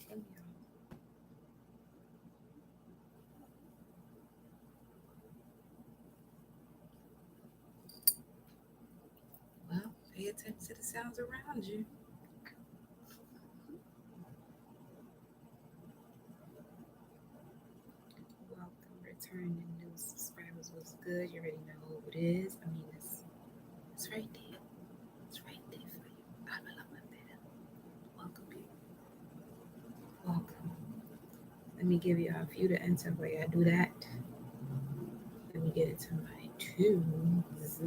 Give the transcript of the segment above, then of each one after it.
Welcome, y'all. Well, pay attention to the sounds around you. Welcome, returning new subscribers. What's good? You already know who it is. I mean, it's right there. It's right there for you. Habla la bandera. Welcome, people. Welcome. Let me give you a few to enter while I do that. Let me get into my tubes.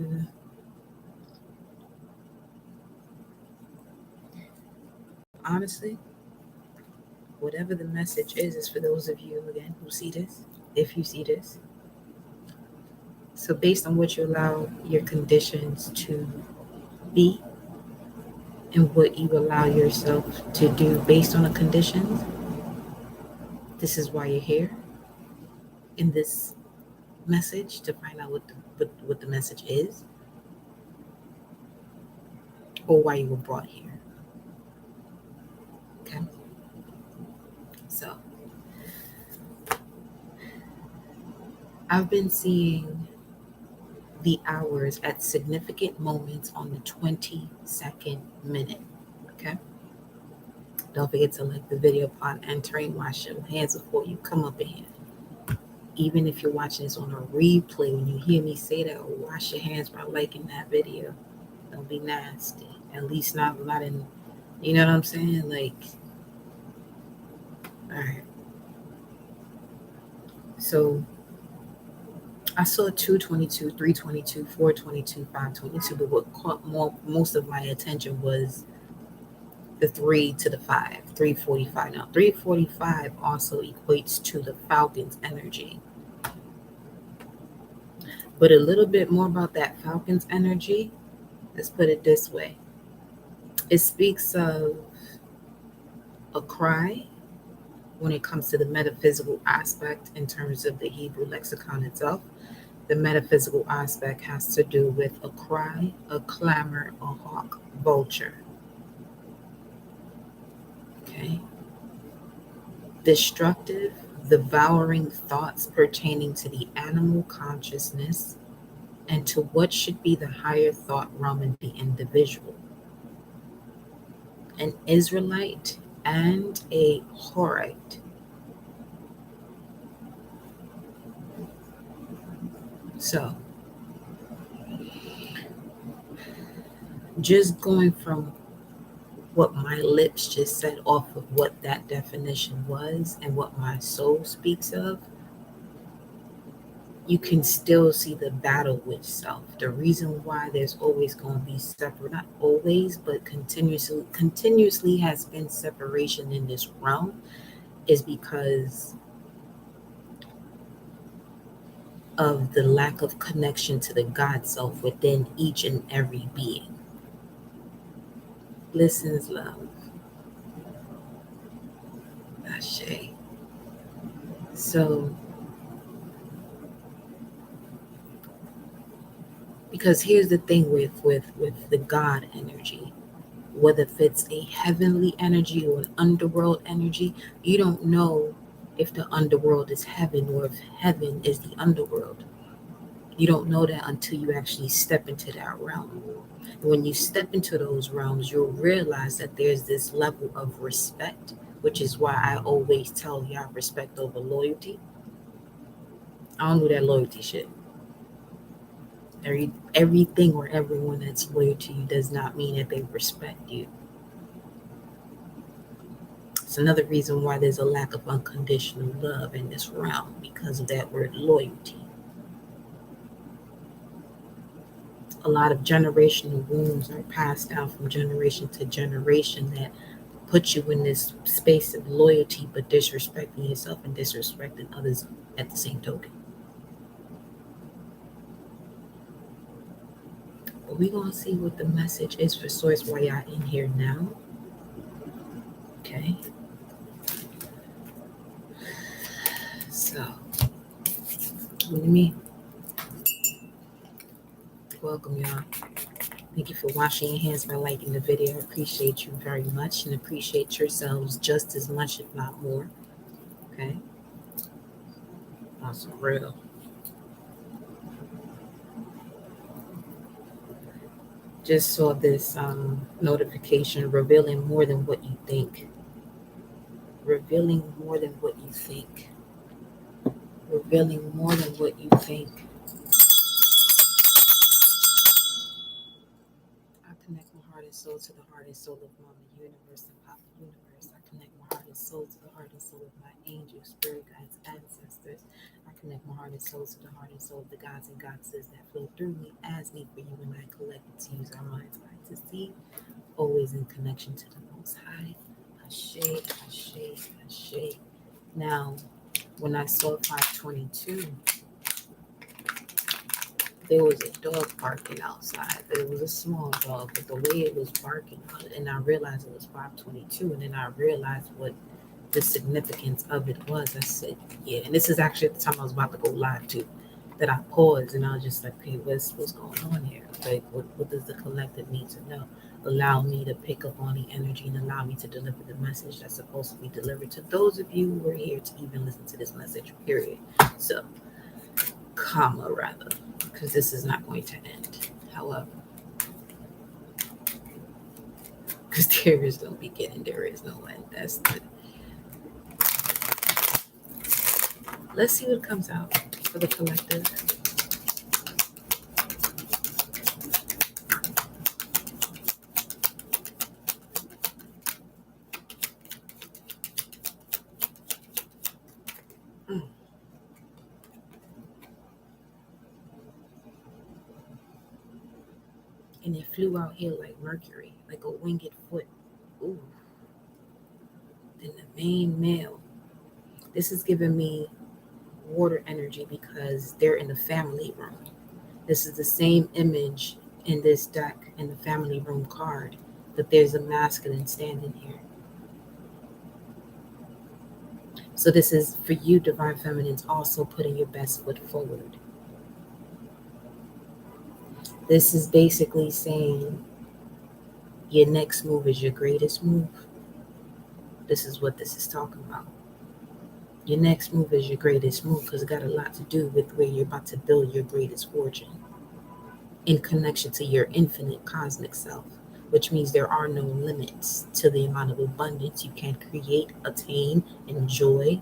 Honestly, whatever the message is for those of you again who see this. If you see this, so based on what you allow your conditions to be and what you allow yourself to do based on the conditions, this is why you're here in this message to find out what the message is or why you were brought here. Okay. So I've been seeing the hours at significant moments on the 22nd minute. Okay. Don't forget to like the video upon entering. Wash your hands before you come up in here. Even if you're watching this on a replay, when you hear me say that, wash your hands by liking that video. Don't be nasty. At least not in, you know what I'm saying? Like, all right. So I saw 222, 322, 422, 522, but what caught most of my attention was the 3 to the 5, 345. Now, 345 also equates to the Falcon's energy. But a little bit more about that Falcon's energy, let's put it this way. It speaks of a cry when it comes to the metaphysical aspect in terms of the Hebrew lexicon itself. The metaphysical aspect has to do with a cry, a clamor, a hawk, vulture. Okay. Destructive, devouring thoughts pertaining to the animal consciousness and to what should be the higher thought realm in the individual. An Israelite and a Horite. So, just going from what my lips just said off of what that definition was and what my soul speaks of, you can still see the battle with self. The reason why there's always going to be separate, not always, but continuously has been separation in this realm, is because of the lack of connection to the God self within each and every being. Listens, love. Ashe. So, because here's the thing with the God energy, whether if it's a heavenly energy or an underworld energy, you don't know if the underworld is heaven or if heaven is the underworld. You don't know that until you actually step into that realm. And when you step into those realms, you'll realize that there's this level of respect, which is why I always tell y'all respect over loyalty. I don't do that loyalty shit. Everything or everyone that's loyal to you does not mean that they respect you. It's another reason why there's a lack of unconditional love in this realm, because of that word loyalty. A lot of generational wounds are passed down from generation to generation that put you in this space of loyalty but disrespecting yourself and disrespecting others at the same token. But we're going to see what the message is for Source while y'all in here now. Okay. So, with me, welcome y'all. Thank you for washing your hands by liking the video. I appreciate you very much and appreciate yourselves just as much, if not more. Okay? Awesome. Real. Just saw this notification revealing more than what you think. Revealing more than what you think. Revealing more than what you think. I connect my heart and soul to the heart and soul of Mama Universe and Papa Universe. I connect my heart and soul to the heart and soul of my angels, spirit guides, ancestors. I connect my heart and soul to the heart and soul of the gods and goddesses that flow through me as me for you and I collect to use our minds eye to see. Always in connection to the Most High. Ashe, Ashe, Ashe. Now, when I saw 522, there was a dog barking outside, but it was a small dog. But the way it was barking, and I realized it was 522, and then I realized what the significance of it was. I said, yeah, and this is actually at the time I was about to go live too, that I paused and I was just like, okay, what's going on here? Like, what does the collective need to know? Allow me to pick up on the energy and allow me to deliver the message that's supposed to be delivered to those of you who are here to even listen to this message, period. So, comma rather, because this is not going to end. However, because there is no beginning, there is no end. That's the. Let's see what comes out for the collective. And it flew out here like Mercury, like a winged foot. Ooh. Then the main male. This is giving me water energy because they're in the family room. This is the same image in this deck in the family room card, but there's a masculine standing here. So this is for you, divine feminines, also putting your best foot forward. This is basically saying your next move is your greatest move. This is what this is talking about. Your next move is your greatest move because it got a lot to do with where you're about to build your greatest fortune in connection to your infinite cosmic self, which means there are no limits to the amount of abundance you can create, attain, enjoy,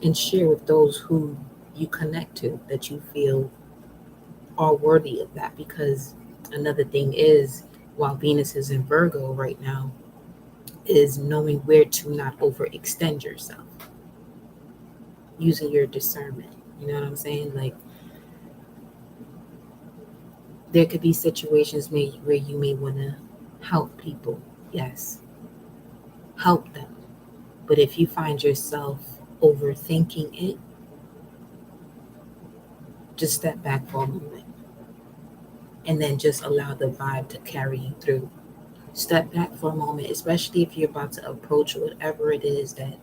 and share with those who you connect to that you feel are worthy of that. Because another thing is, while Venus is in Virgo right now, is knowing where to not overextend yourself, using your discernment. You know what I'm saying? Like, there could be situations where you may want to help people. Yes, help them. But if you find yourself overthinking it, just step back for a moment and then just allow the vibe to carry you through. Step back for a moment, especially if you're about to approach whatever it is that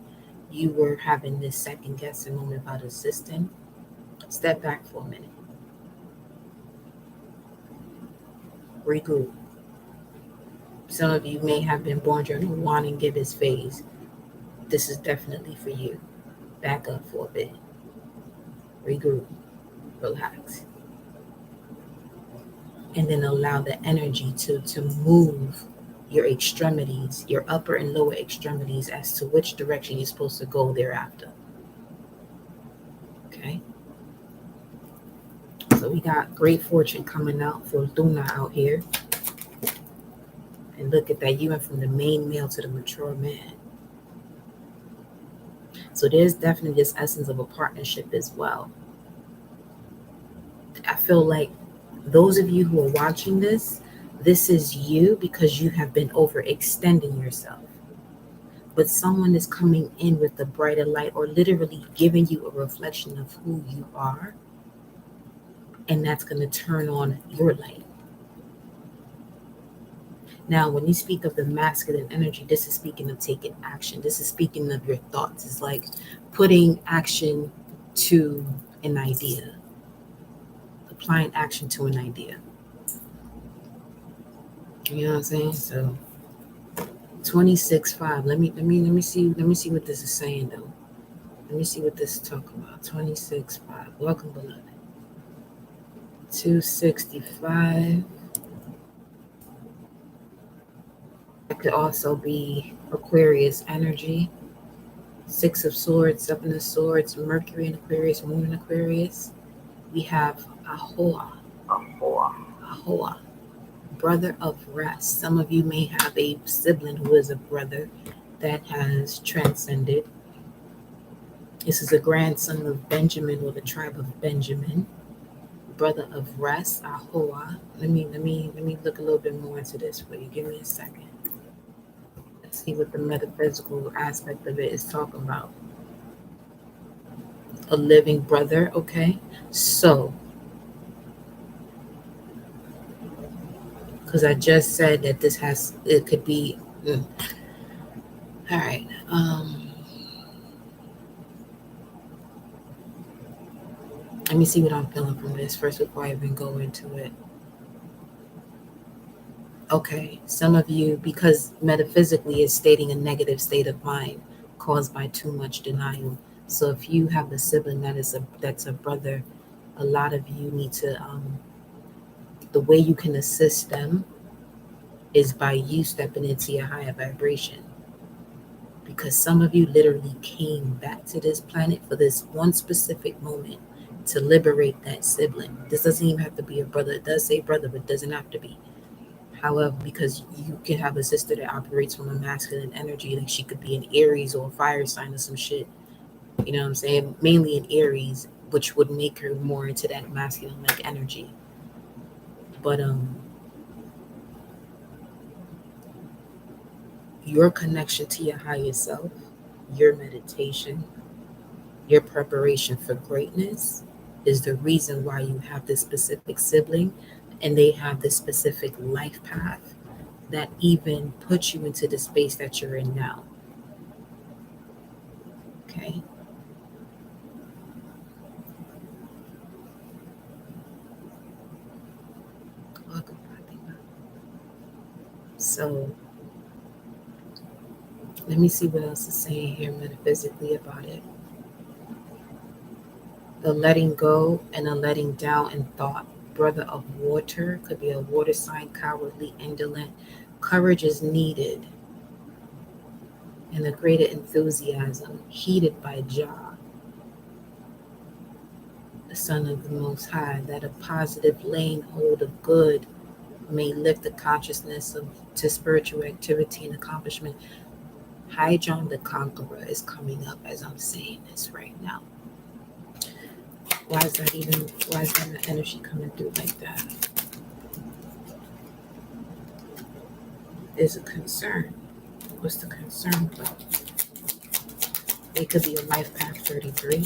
you were having this second guessing moment about assisting. Step back for a minute. Regroup. Some of you may have been born during a Juan and Gibbons phase. This is definitely for you. Back up for a bit. Regroup. Relax. And then allow the energy to move your extremities, your upper and lower extremities, as to which direction you're supposed to go thereafter. Okay? So we got great fortune coming out for Luna out here. And look at that, you went from the main male to the mature man. So there's definitely this essence of a partnership as well. I feel like those of you who are watching this is you because you have been overextending yourself. But someone is coming in with a brighter light or literally giving you a reflection of who you are. And that's going to turn on your light. Now, when you speak of the masculine energy, this is speaking of taking action. This is speaking of your thoughts. It's like putting action to an idea, applying action to an idea. You know what I'm saying? So 26:5. Let me see what this is saying though. Let me see what this is talking about. 26:5. Welcome, beloved. 265. It could also be Aquarius energy. Six of Swords, Seven of Swords, Mercury in Aquarius, Moon in Aquarius. We have Ahoa. Ahoa, brother of rest. Some of you may have a sibling who is a brother that has transcended. This is a grandson of Benjamin or the tribe of Benjamin. Brother of rest, Ahoa. Let me look a little bit more into this for you. Give me a second. Let's see what the metaphysical aspect of it is talking about. A living brother, okay? So, because I just said that it could be, all right. Let me see what I'm feeling from this first before I even go into it. Okay, some of you, because metaphysically it's stating a negative state of mind caused by too much denial. So if you have a sibling that's a brother, a lot of you need to the way you can assist them is by you stepping into your higher vibration. Because some of you literally came back to this planet for this one specific moment to liberate that sibling. This doesn't even have to be a brother. It does say brother, but it doesn't have to be. However, because you can have a sister that operates from a masculine energy, like she could be an Aries or a fire sign or some shit. You know what I'm saying? Mainly an Aries, which would make her more into that masculine like energy. But your connection to your higher self, your meditation, your preparation for greatness is the reason why you have this specific sibling and they have this specific life path that even puts you into the space that you're in now. Okay. Welcome, Fatima. So let me see what else is saying here metaphysically about it. The letting go and a letting down in thought. Brother of water could be a water sign, cowardly, indolent. Courage is needed and a greater enthusiasm, heated by Jah, the Son of the Most High, that a positive laying hold of good may lift the consciousness of to spiritual activity and accomplishment. High John the Conqueror is coming up as I'm saying this right now. Why is that energy coming through like that? There's a concern. What's the concern about? It could be a life path 33,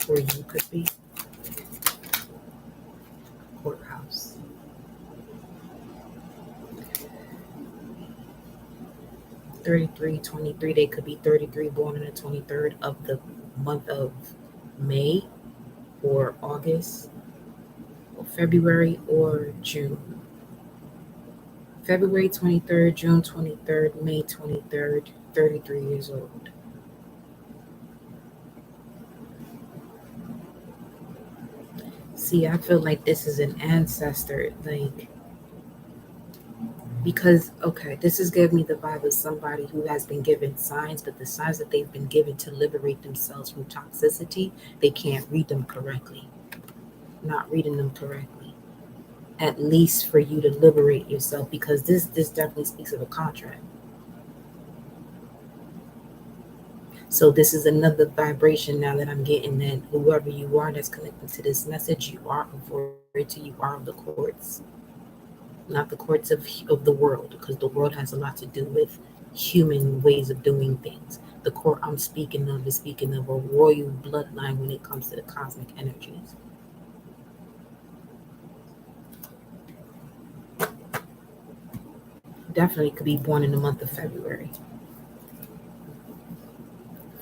or you could be courthouse. 33, 23, they could be 33 born on the 23rd of the month of May or August or February or June. February 23rd, June 23rd, May 23rd, 33 years old. See, I feel like this is an ancestor, like, because, okay, this is giving me the vibe of somebody who has been given signs, but the signs that they've been given to liberate themselves from toxicity, they can't read them correctly. Not reading them correctly. At least for you to liberate yourself, because this definitely speaks of a contract. So this is another vibration now that I'm getting, that whoever you are that's connected to this message, you are authority, you are of the courts. Not the courts of the world, because the world has a lot to do with human ways of doing things. The court I'm speaking of is speaking of a royal bloodline when it comes to the cosmic energies. Definitely could be born in the month of February.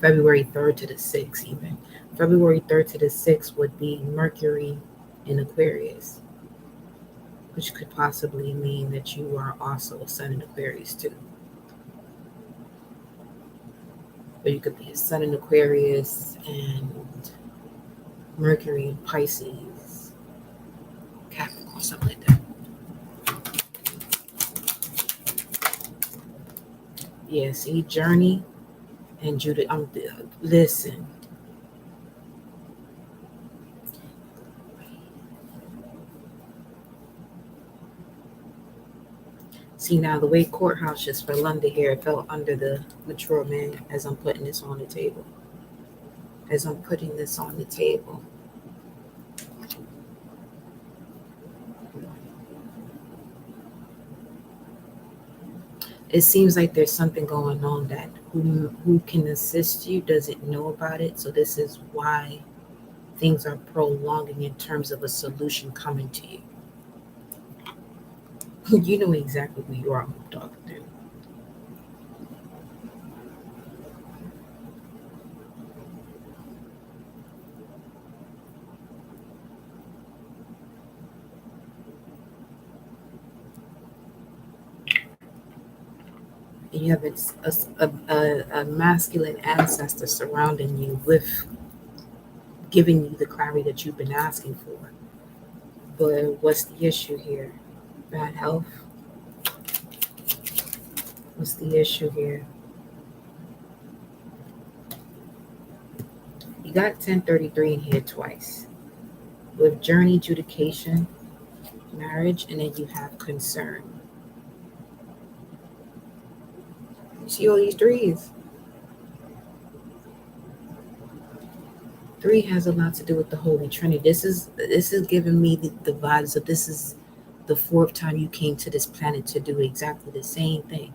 February 3rd to the 6th, even. February 3rd to the 6th would be Mercury in Aquarius. which could possibly mean that you are also a sun in Aquarius too. Or you could be a sun in Aquarius and Mercury in Pisces, Capricorn, something like that. Yeah, see, Journey and Judith. Listen. See, now the way courthouse just fell under here, it fell under the mature man as I'm putting this on the table. As I'm putting this on the table. It seems like there's something going on that who can assist you doesn't know about it. So this is why things are prolonging in terms of a solution coming to you. You know exactly who you are I'm talking to. You have a masculine ancestor surrounding you with giving you the clarity that you've been asking for. But what's the issue here? Bad health? What's the issue here? You got 1033 in here twice. With journey, adjudication, marriage, and then you have concern. You see all these threes? 3 has a lot to do with the Holy Trinity. This is giving me the vibes of this is the 4th time you came to this planet to do exactly the same thing.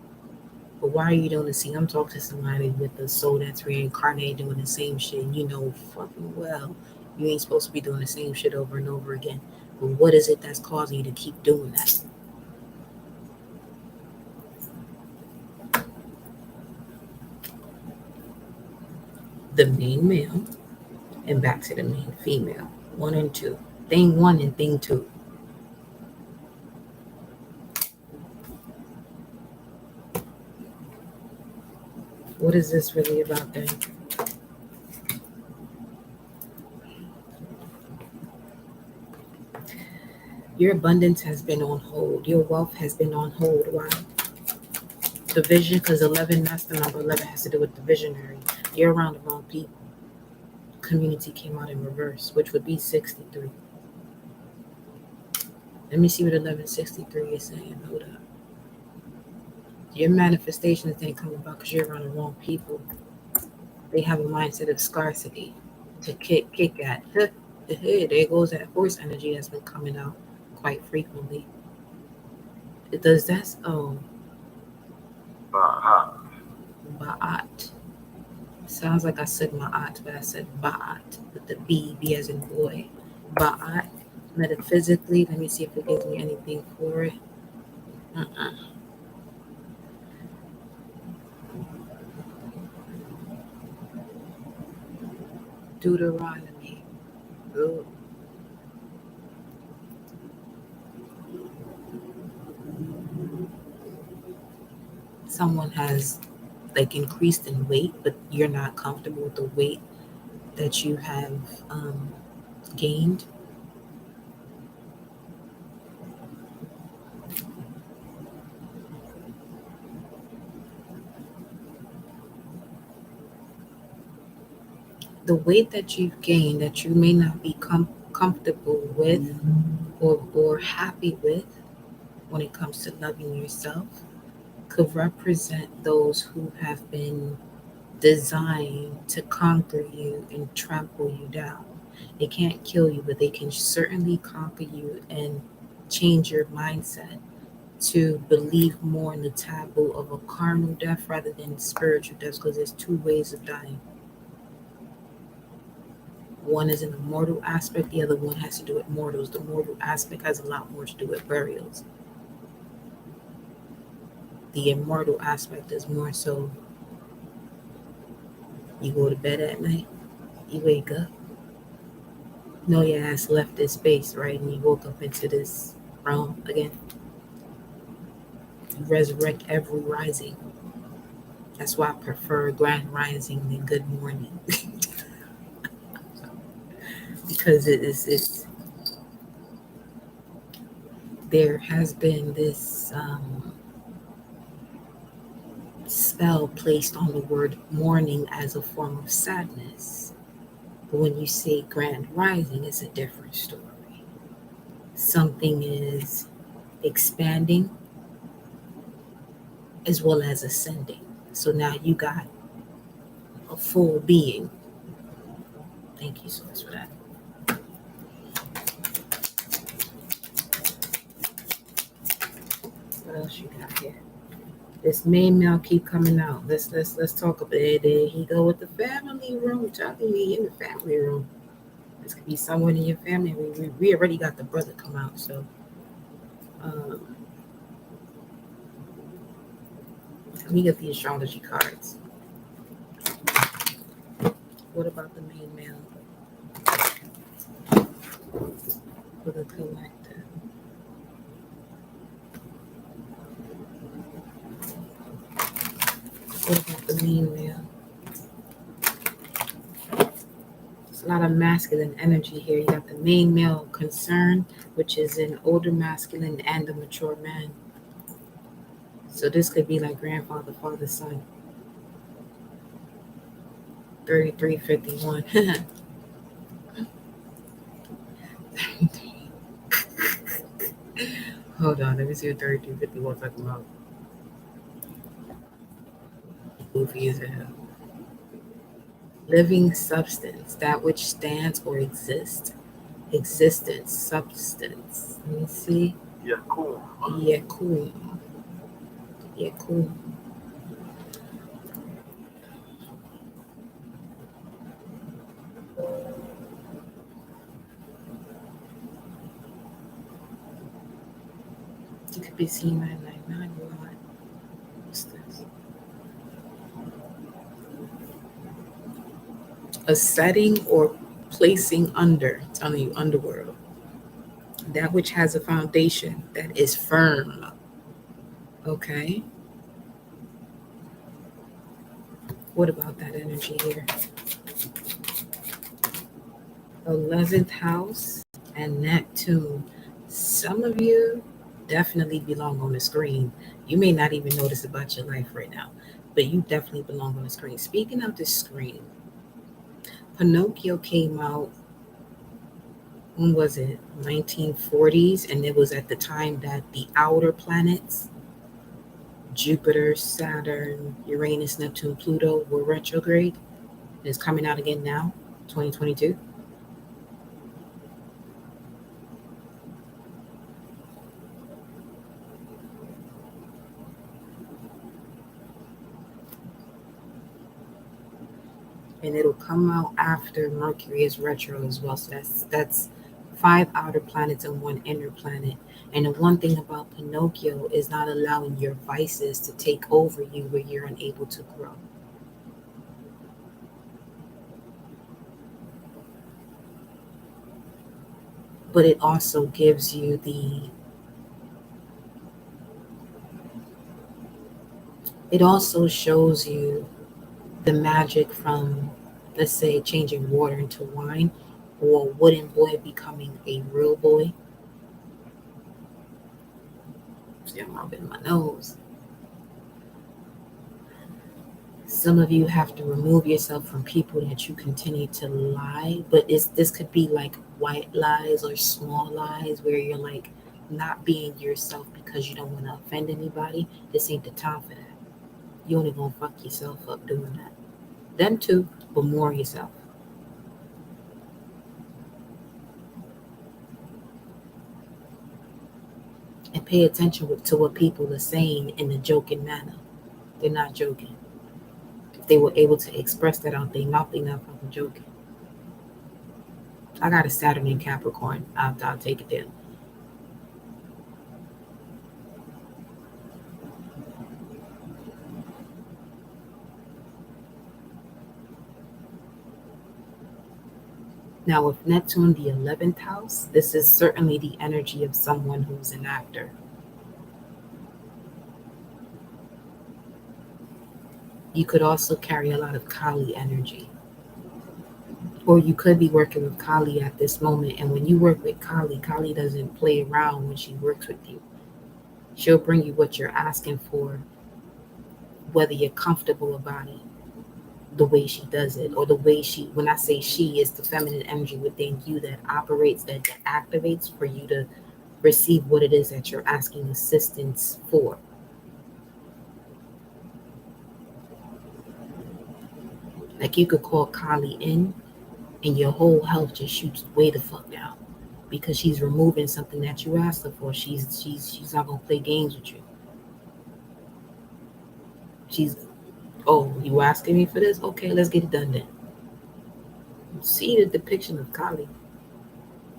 But why are you doing the same? I'm talking to somebody with a soul that's reincarnated doing the same shit. And you know fucking well you ain't supposed to be doing the same shit over and over again. But what is it that's causing you to keep doing that? The main male and back to the main female. 1 and 2. Thing 1 and thing 2. What is this really about then? Your abundance has been on hold. Your wealth has been on hold. Why? The vision, because 11, that's the number. 11 has to do with the visionary. You're around the wrong people. Community came out in reverse, which would be 63. Let me see what 1163 is saying. Hold up. Your manifestations didn't come about because you're around the wrong people. They have a mindset of scarcity to kick at. There goes that horse energy that's been coming out quite frequently. It does that. Oh. Ba'at. Sounds like I said ma'at, but I said ba'at with the B as in boy. Ba'at. Metaphysically, let me see if it gives me anything for it. Deuteronomy. Ooh. Someone has like increased in weight, but you're not comfortable with the weight that you have gained. The weight that you've gained that you may not be comfortable with or happy with when it comes to loving yourself could represent those who have been designed to conquer you and trample you down. They can't kill you, but they can certainly conquer you and change your mindset to believe more in the taboo of a carnal death rather than spiritual death, because there's 2 ways of dying. One is an immortal aspect, the other one has to do with mortals. The mortal aspect has a lot more to do with burials. The immortal aspect is more so you go to bed at night, you wake up, know your ass left this space, right? And you woke up into this realm again. Resurrect every rising. That's why I prefer grand rising than good morning. Because it's there has been this spell placed on the word morning as a form of sadness. But when you say grand rising, it's a different story. Something is expanding as well as ascending. So now you got a full being. Thank you so much for that. What else you got here? This main male keep coming out. Let's talk about it. There he go with the family room. Talking me in the family room. This could be someone in your family. We already got the brother come out. So let me get the astrology cards. What about the main male for the collective? What about the main male? There's a lot of masculine energy here. You got the main male concern, which is an older masculine and a mature man. So this could be like grandfather, father, son. 3351. Hold on, let me see what 3351 talking about. Goofy as hell. Living substance, that which stands or exists. Existence, substance. Let me see. Yakum. Yakum. Yakum. You could be seeing 999 a lot. What's this? A setting or placing under. I'm telling you, underworld. That which has a foundation that is firm. Okay. What about that energy here? 11th house and Neptune. Some of you definitely belong on the screen. You may not even notice about your life right now, but you definitely belong on the screen. Speaking of the screen, Pinocchio came out, when was it? 1940s, and it was at the time that the outer planets, Jupiter, Saturn, Uranus, Neptune, Pluto, were retrograde. It's coming out again now, 2022. And it'll come out after Mercury is retro as well. So that's 5 outer planets and 1 inner planet. And the one thing about Pinocchio is not allowing your vices to take over you where you're unable to grow. But it also gives you it also shows you the magic from, let's say, changing water into wine, or a wooden boy becoming a real boy. See, I'm rubbing my nose. Some of you have to remove yourself from people that you continue to lie, but this could be like white lies or small lies where you're like not being yourself because you don't want to offend anybody. This ain't the time for that. You only gonna fuck yourself up doing that. Them too, but more yourself. And pay attention to what people are saying in a joking manner. They're not joking. If they were able to express that out their mouth, they're not fucking joking. I got a Saturn in Capricorn. I'll take it there. Now, with Neptune, the 11th house, this is certainly the energy of someone who's an actor. You could also carry a lot of Kali energy. Or you could be working with Kali at this moment. And when you work with Kali, Kali doesn't play around when she works with you. She'll bring you what you're asking for, whether you're comfortable about it, the way she does it, or the way she, when I say she, is the feminine energy within you that operates, that activates for you to receive what it is that you're asking assistance for. Like you could call Kali in and your whole health just shoots way the fuck down because she's removing something that you asked her for. She's not gonna play games with you. She's, oh, you asking me for this? Okay, let's get it done then. See the depiction of Kali.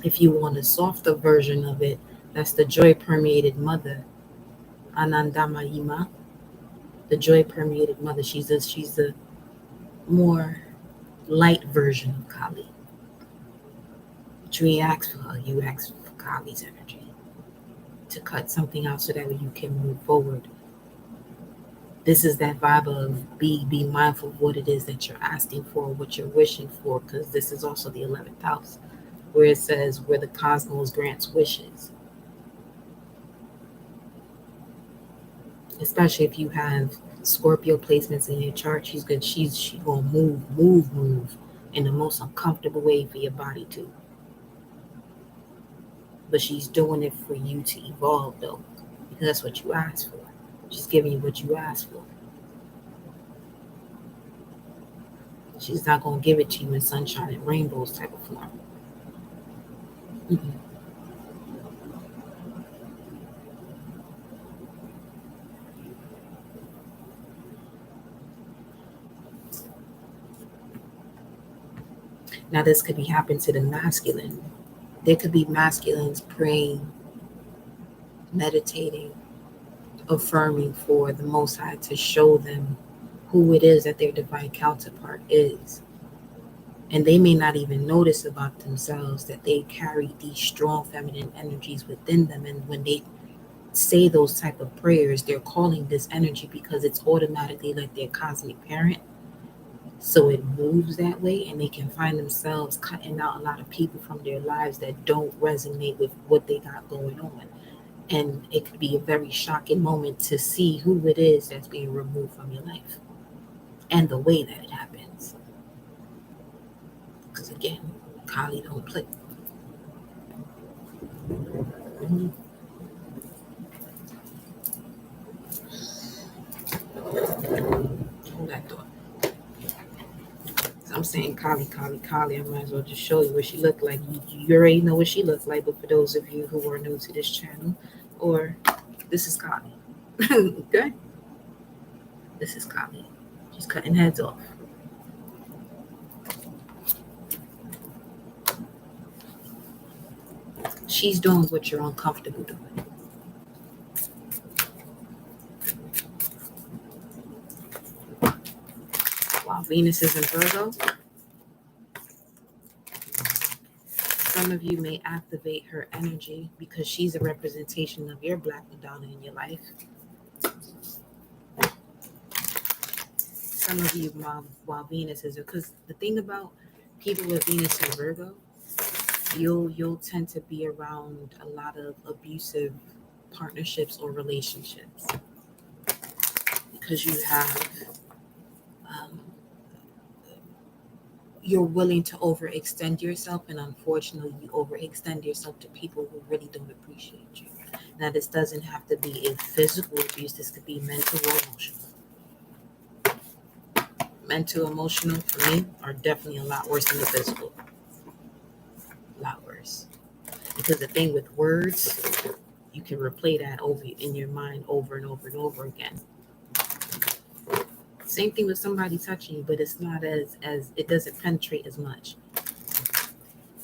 If you want a softer version of it, that's the joy permeated mother, Anandamayima, the joy permeated mother. She's a more light version of Kali. But you ain't ask for her, you ask for Kali's energy to cut something out so that way you can move forward. This is that vibe of be mindful of what it is that you're asking for, what you're wishing for, because this is also the 11th house, where it says where the cosmos grants wishes. Especially if you have Scorpio placements in your chart, she's good. She's gonna move in the most uncomfortable way for your body to. But she's doing it for you to evolve though, because that's what you asked for. She's giving you what you asked for. She's not gonna give it to you in sunshine and rainbows type of form. Mm-hmm. Now this could be happening to the masculine. There could be masculines praying, meditating, affirming for the Most High to show them who it is that their divine counterpart is. And they may not even notice about themselves that they carry these strong feminine energies within them. And when they say those type of prayers, they're calling this energy because it's automatically like their cosmic parent. So it moves that way, and they can find themselves cutting out a lot of people from their lives that don't resonate with what they got going on. And it could be a very shocking moment to see who it is that's being removed from your life and the way that it happens. Because again, Kali don't play. Mm-hmm. Hold that thought. So I'm saying Kali. I might as well just show you what she looked like. You already know what she looked like, but for those of you who are new to this channel, or this is Kali. Okay? This is Kali. She's cutting heads off. She's doing what you're uncomfortable doing. While Venus is in Virgo, some of you may activate her energy because she's a representation of your Black Madonna in your life. Some of you, while Venus is, because the thing about people with Venus in Virgo, you'll tend to be around a lot of abusive partnerships or relationships because you have you're willing to overextend yourself, and unfortunately you overextend yourself to people who really don't appreciate you. Now this doesn't have to be a physical abuse, this could be mental or emotional. Mental, emotional for me are definitely a lot worse than the physical. A lot worse. Because the thing with words, you can replay that over in your mind over and over and over again. Same thing with somebody touching you, but it's not as it doesn't penetrate as much.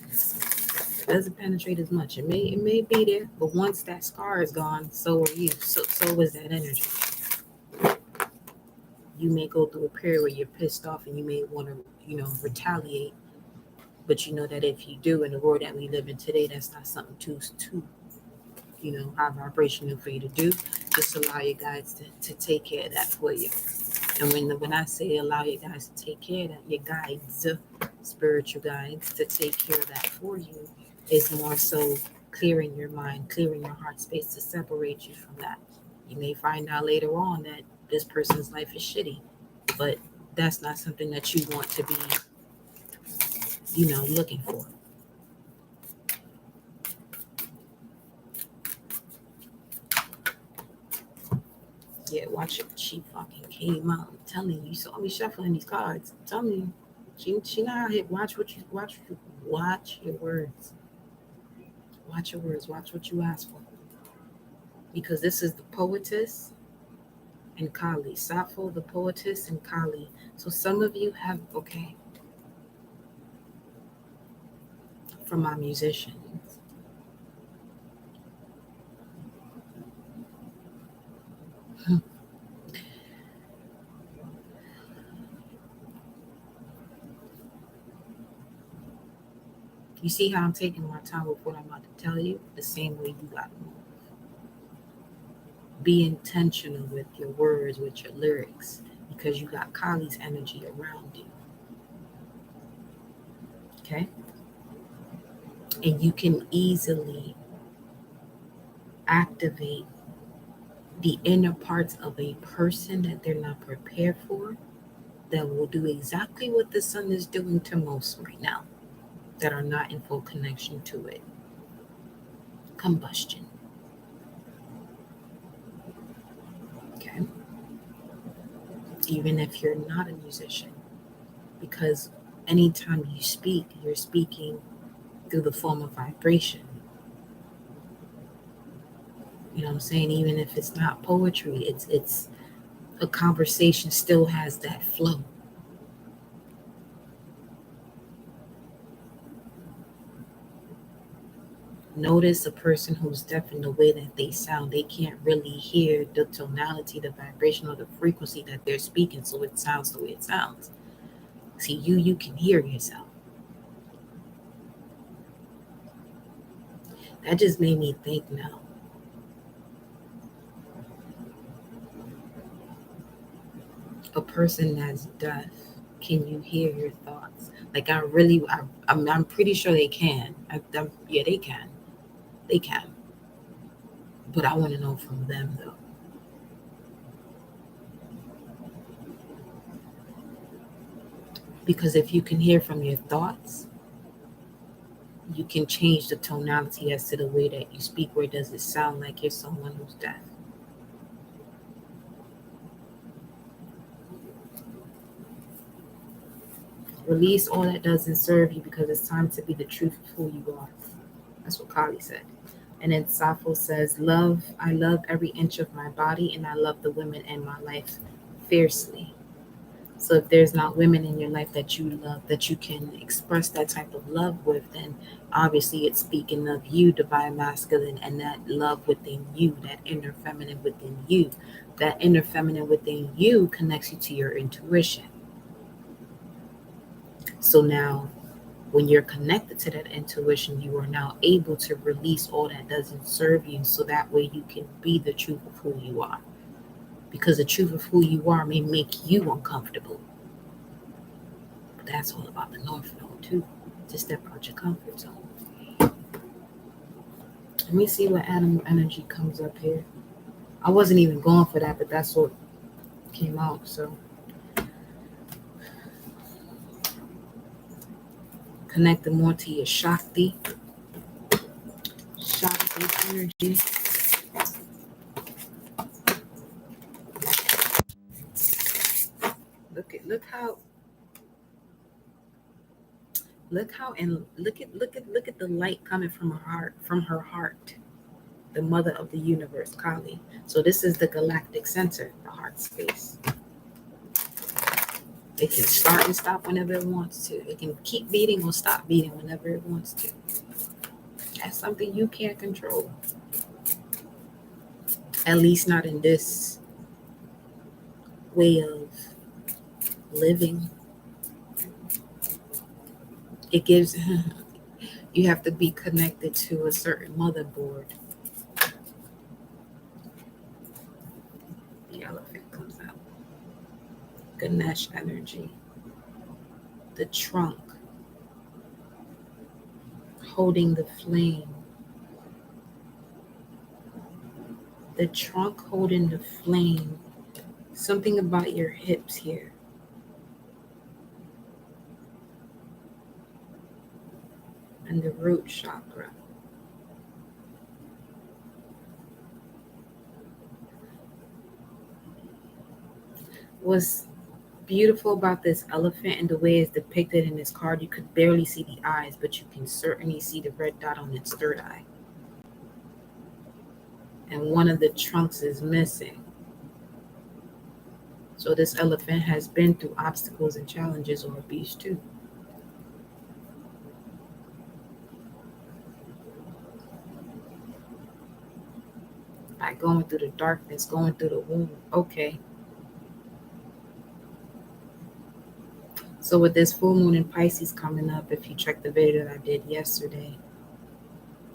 It doesn't penetrate as much. It may be there, but once that scar is gone, so are you. So is that energy. You may go through a period where you're pissed off and you may want to, retaliate. But you know that if you do, in the world that we live in today, that's not something too high vibrational for you to do. Just allow your guides to take care of that for you. And when I say allow your guys to take care of that, your guides, spiritual guides, to take care of that for you, is more so clearing your mind, clearing your heart space to separate you from that. You may find out later on that this person's life is shitty, but that's not something that you want to be, looking for. Yeah, watch it. She fucking came out. I'm telling you, you saw me shuffling these cards. I'm telling you, she not out here. Watch your words. Watch your words. Watch what you ask for. Because this is the poetess and Kali. Sappho, the poetess, and Kali. So some of you have, okay, from my musicians. You see how I'm taking my time with what I'm about to tell you? The same way you got to move. Be intentional with your words, with your lyrics, because you got Kali's energy around you. Okay? And you can easily activate the inner parts of a person that they're not prepared for, that will do exactly what the sun is doing to most right now, that are not in full connection to it. Combustion. Okay? Even if you're not a musician, because anytime you speak, you're speaking through the form of vibration. You know what I'm saying? Even if it's not poetry, it's a conversation still has that flow. Notice a person who's deaf in the way that they sound. They can't really hear the tonality, the vibration, or the frequency that they're speaking, so it sounds the way it sounds. See, you can hear yourself. That just made me think now. A person that's deaf, can you hear your thoughts? Like I'm pretty sure they can. Yeah, they can. They can. But I want to know from them though. Because if you can hear from your thoughts, you can change the tonality as to the way that you speak. Where does it sound like you're someone who's deaf? Release all that doesn't serve you, because it's time to be the truth of who you are. That's what Kali said. And then Sappho says, I love every inch of my body, and I love the women in my life fiercely. So if there's not women in your life that you love, that you can express that type of love with, then obviously it's speaking of you, divine masculine, and that love within you, that inner feminine within you. That inner feminine within you connects you to your intuition. So now, when you're connected to that intuition, you are now able to release all that doesn't serve you, so that way you can be the truth of who you are. Because the truth of who you are may make you uncomfortable. But that's all about the North Node too. To step out your comfort zone. Let me see what atom energy comes up here. I wasn't even going for that, but that's what came out. So connecting more to your Shakti. Shakti energy. Look at the light coming from her heart, the mother of the universe, Kali. So this is the galactic center, the heart space. It can start and stop whenever it wants to. It can keep beating or stop beating whenever it wants to. That's something you can't control. At least not in this way of living. It gives, you have to be connected to a certain motherboard. The elephant comes out. Ganesh energy. The trunk holding the flame. The trunk holding the flame. Something about your hips here. And the root chakra. What's beautiful about this elephant and the way it's depicted in this card, you could barely see the eyes, but you can certainly see the red dot on its third eye. And one of the trunks is missing. So this elephant has been through obstacles and challenges or abuse too. By going through the darkness, going through the womb. Okay. So with this full moon in Pisces coming up, if you check the video that I did yesterday,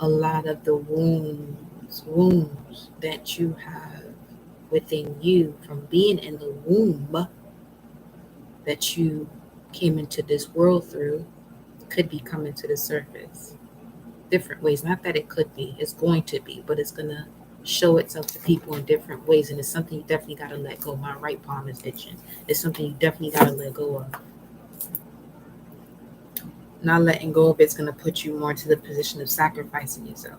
a lot of the wounds that you have within you from being in the womb that you came into this world through could be coming to the surface. Different ways. Not that it could be, it's going to be, but it's going to show itself to people in different ways. And it's something you definitely got to let go. My right palm is itching. It's something you definitely got to let go of. Not letting go of it's going to put you more into the position of sacrificing yourself,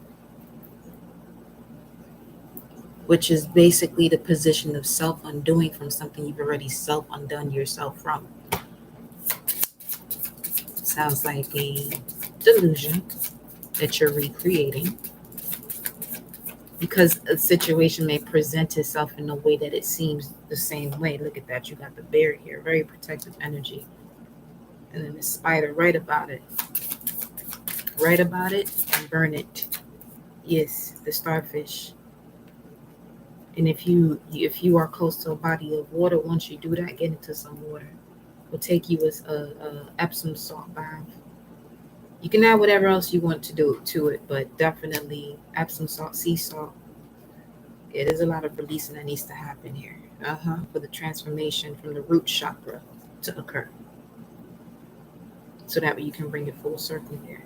which is basically the position of self-undoing from something you've already self-undone yourself from. Sounds like a delusion that you're recreating, because a situation may present itself in a way that it seems the same way. Look at that. You got the bear here, very protective energy. And then the spider, write about it. Write about it and burn it. Yes, the starfish. And if you are close to a body of water, once you do that, get into some water. Will take you as a Epsom salt bath. You can add whatever else you want to do to it, but definitely Epsom salt, sea salt. Yeah, there's a lot of releasing that needs to happen here. For the transformation from the root chakra to occur. So that way you can bring it full circle here.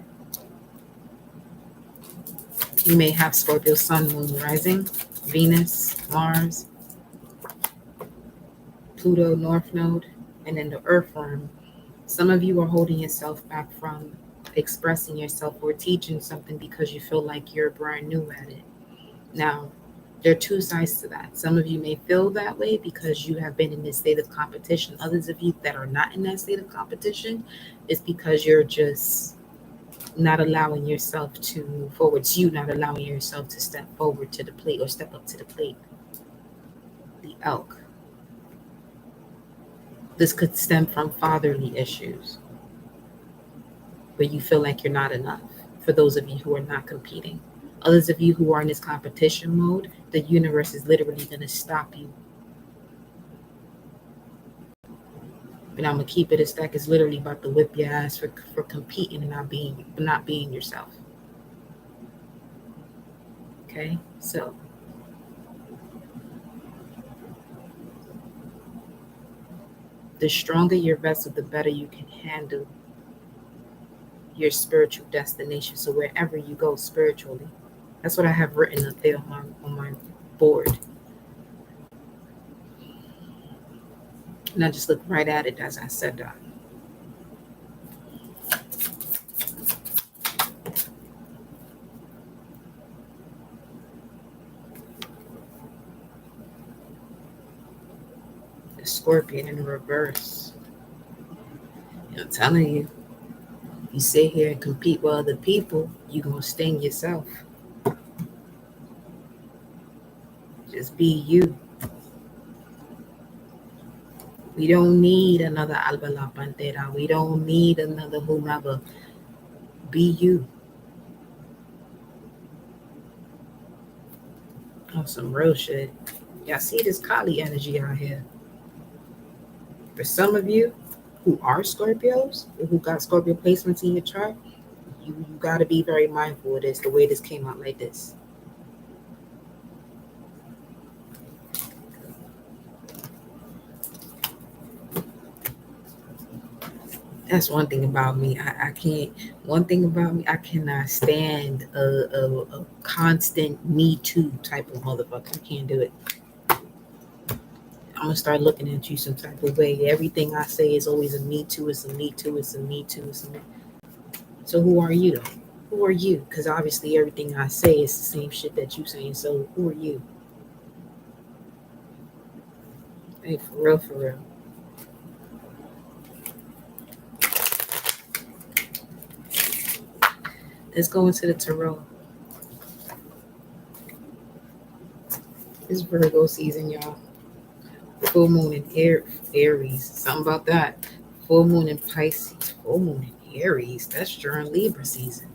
You may have Scorpio sun, moon, rising, Venus, Mars, Pluto, North Node, and then the Earth worm. Some of you are holding yourself back from expressing yourself or teaching something because you feel like you're brand new at it. Now, there are two sides to that. Some of you may feel that way because you have been in this state of competition. Others of you that are not in that state of competition is because you're just not allowing yourself to move forward. It's you not allowing yourself to step forward to the plate or step up to the plate. The elk. This could stem from fatherly issues, where you feel like you're not enough, for those of you who are not competing. Others of you who are in this competition mode, the universe is literally going to stop you. But I'm going to keep it a stack. It's literally about to whip your ass for competing and not being yourself. Okay, so the stronger your vessel, the better you can handle your spiritual destination. So wherever you go spiritually, that's what I have written up there on my board. And I just looked right at it as I said that. The Scorpion in reverse. I'm telling you, you sit here and compete with other people, you're going to sting yourself. Just be you. We don't need another Alba La Pantera. We don't need another whomever. Be you. On some real shit. Y'all see this Kali energy out here. For some of you, who are Scorpios, who got Scorpio placements in your chart, you got to be very mindful of this, the way this came out like this. That's one thing about me. I can't. One thing about me, I cannot stand a constant Me Too type of motherfucker. I can't do it. I'm gonna start looking at you some type of way. Everything I say is always a Me Too. It's a Me Too. It's a Me Too. It's a Me. So who are you though? Who are you? Because obviously everything I say is the same shit that you saying. So who are you? Hey, for real, for real. Let's go into the tarot. It's Virgo season, y'all. Full moon in Aries. Something about that. Full moon in Pisces. Full moon in Aries. That's during Libra season.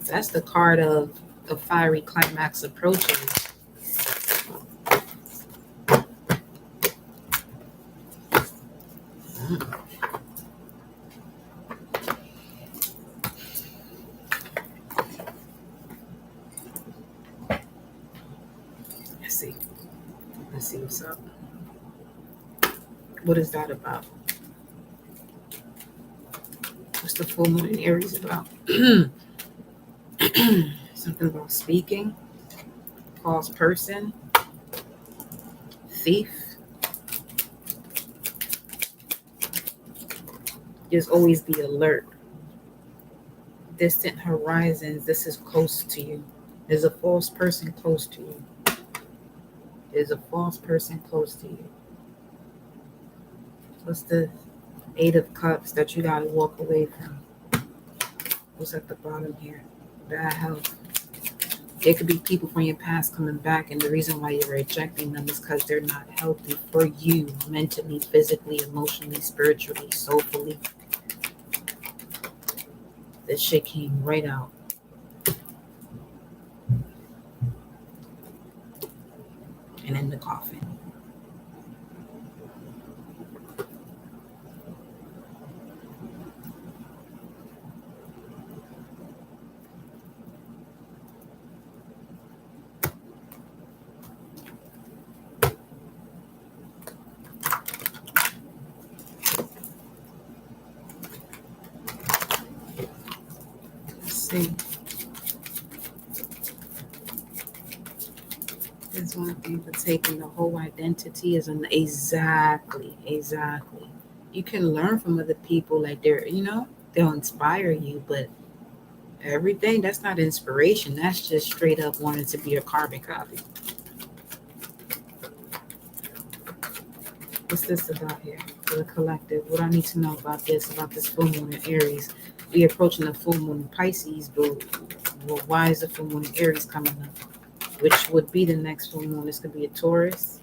That's the card of the fiery climax approaching. Let's see. Let's see what's up. What is that about? What's the full moon in Aries about? Something about speaking. False person. Thief. Just always be alert. Distant horizons. This is close to you. There's a false person close to you. There's a false person close to you. What's the 8 of Cups that you gotta walk away from? What's at the bottom here? Bad health. There could be people from your past coming back, and the reason why you're rejecting them is because they're not healthy for you, mentally, physically, emotionally, spiritually, soulfully. This shit came right out. And in the coffin. See, there's one thing for taking the whole identity is exactly. You can learn from other people, like they'll inspire you, but everything that's not inspiration. That's just straight up wanting to be a carbon copy. What's this about here for the collective? What I need to know about this full moon in Aries. We approaching the full moon in Pisces, but why is the full moon in Aries coming up? Which would be the next full moon. This could be a Taurus.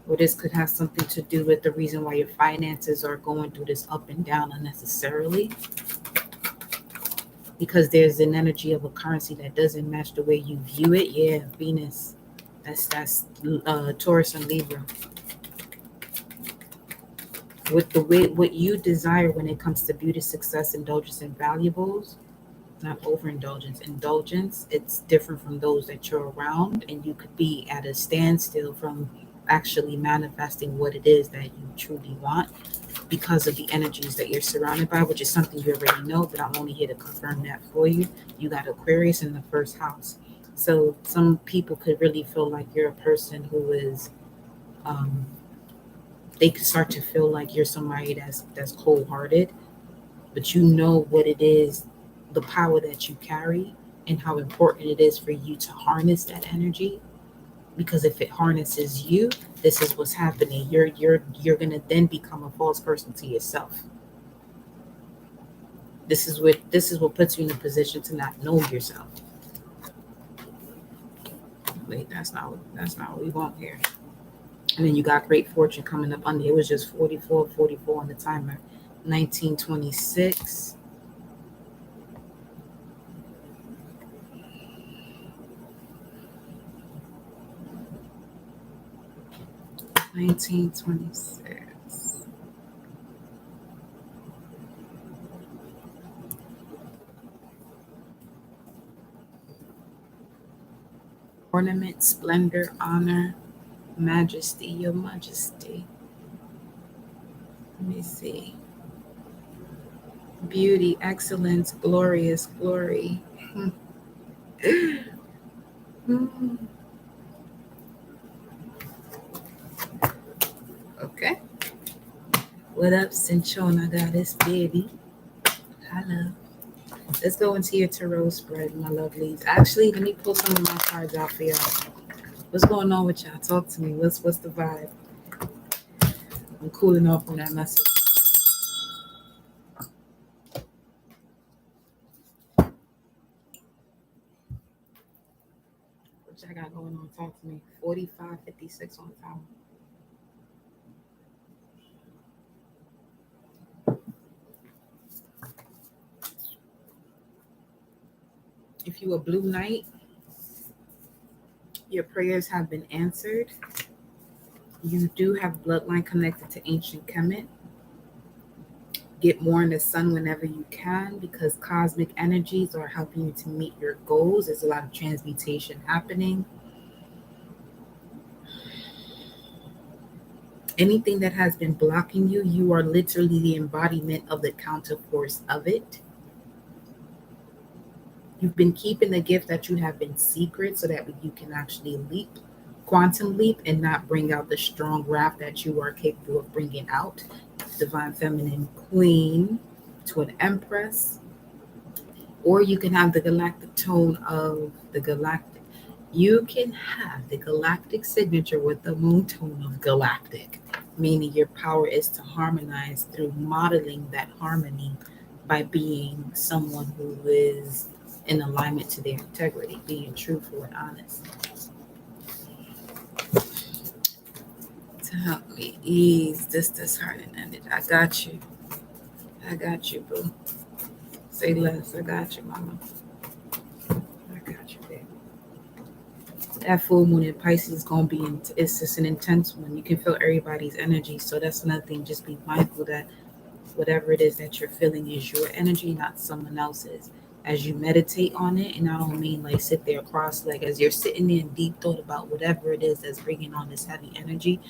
Or this could have something to do with the reason why your finances are going through this up and down unnecessarily. Because there's an energy of a currency that doesn't match the way you view it. Yeah, Venus. That's Taurus and Libra. With the way what you desire when it comes to beauty, success, indulgence, and valuables, not overindulgence, indulgence, it's different from those that you're around, and you could be at a standstill from actually manifesting what it is that you truly want because of the energies that you're surrounded by, which is something you already know, but I'm only here to confirm that for you. You got Aquarius in the first house. So some people could really feel like you're a person who is they could start to feel like you're somebody that's cold-hearted, but you know what it is, the power that you carry, and how important it is for you to harness that energy. Because if it harnesses you, this is what's happening. You're gonna then become a false person to yourself. This is what puts you in a position to not know yourself. Wait, that's not what we want here. And then you got great fortune coming up under. It was just 44 on the timer. 1926. 1926. Ornament, splendor, honor, majesty, your majesty. Let me see. Beauty, excellence, glorious, glory. Okay. What up, Cinchona goddess, baby? Hello. Let's go into your tarot spread, my lovelies. Actually, let me pull some of my cards out for y'all. What's going on with y'all? Talk to me. What's the vibe? I'm cooling off on that message. What y'all got going on? Talk to me. 4556 on time. If you a blue knight, your prayers have been answered. You do have bloodline connected to ancient Kemet. Get more in the sun whenever you can because cosmic energies are helping you to meet your goals. There's a lot of transmutation happening. Anything that has been blocking you, you are literally the embodiment of the counterforce of it. You've been keeping the gift that you have been secret so that you can actually leap, quantum leap, and not bring out the strong wrath that you are capable of bringing out. Divine Feminine Queen to an Empress. Or you can have the galactic tone of the galactic. You can have the galactic signature with the moon tone of galactic, meaning your power is to harmonize through modeling that harmony by being someone who is in alignment to their integrity, being truthful and honest. To help me ease this disheartening energy. I got you. I got you, boo. Say less. I got you, mama. I got you, baby. That full moon in Pisces is going to be, it's just an intense one. You can feel everybody's energy. So that's another thing. Just be mindful that whatever it is that you're feeling is your energy, not someone else's. As you meditate on it, and I don't mean like sit there cross-legged, as you're sitting there in deep thought about whatever it is that's bringing on this heavy energy,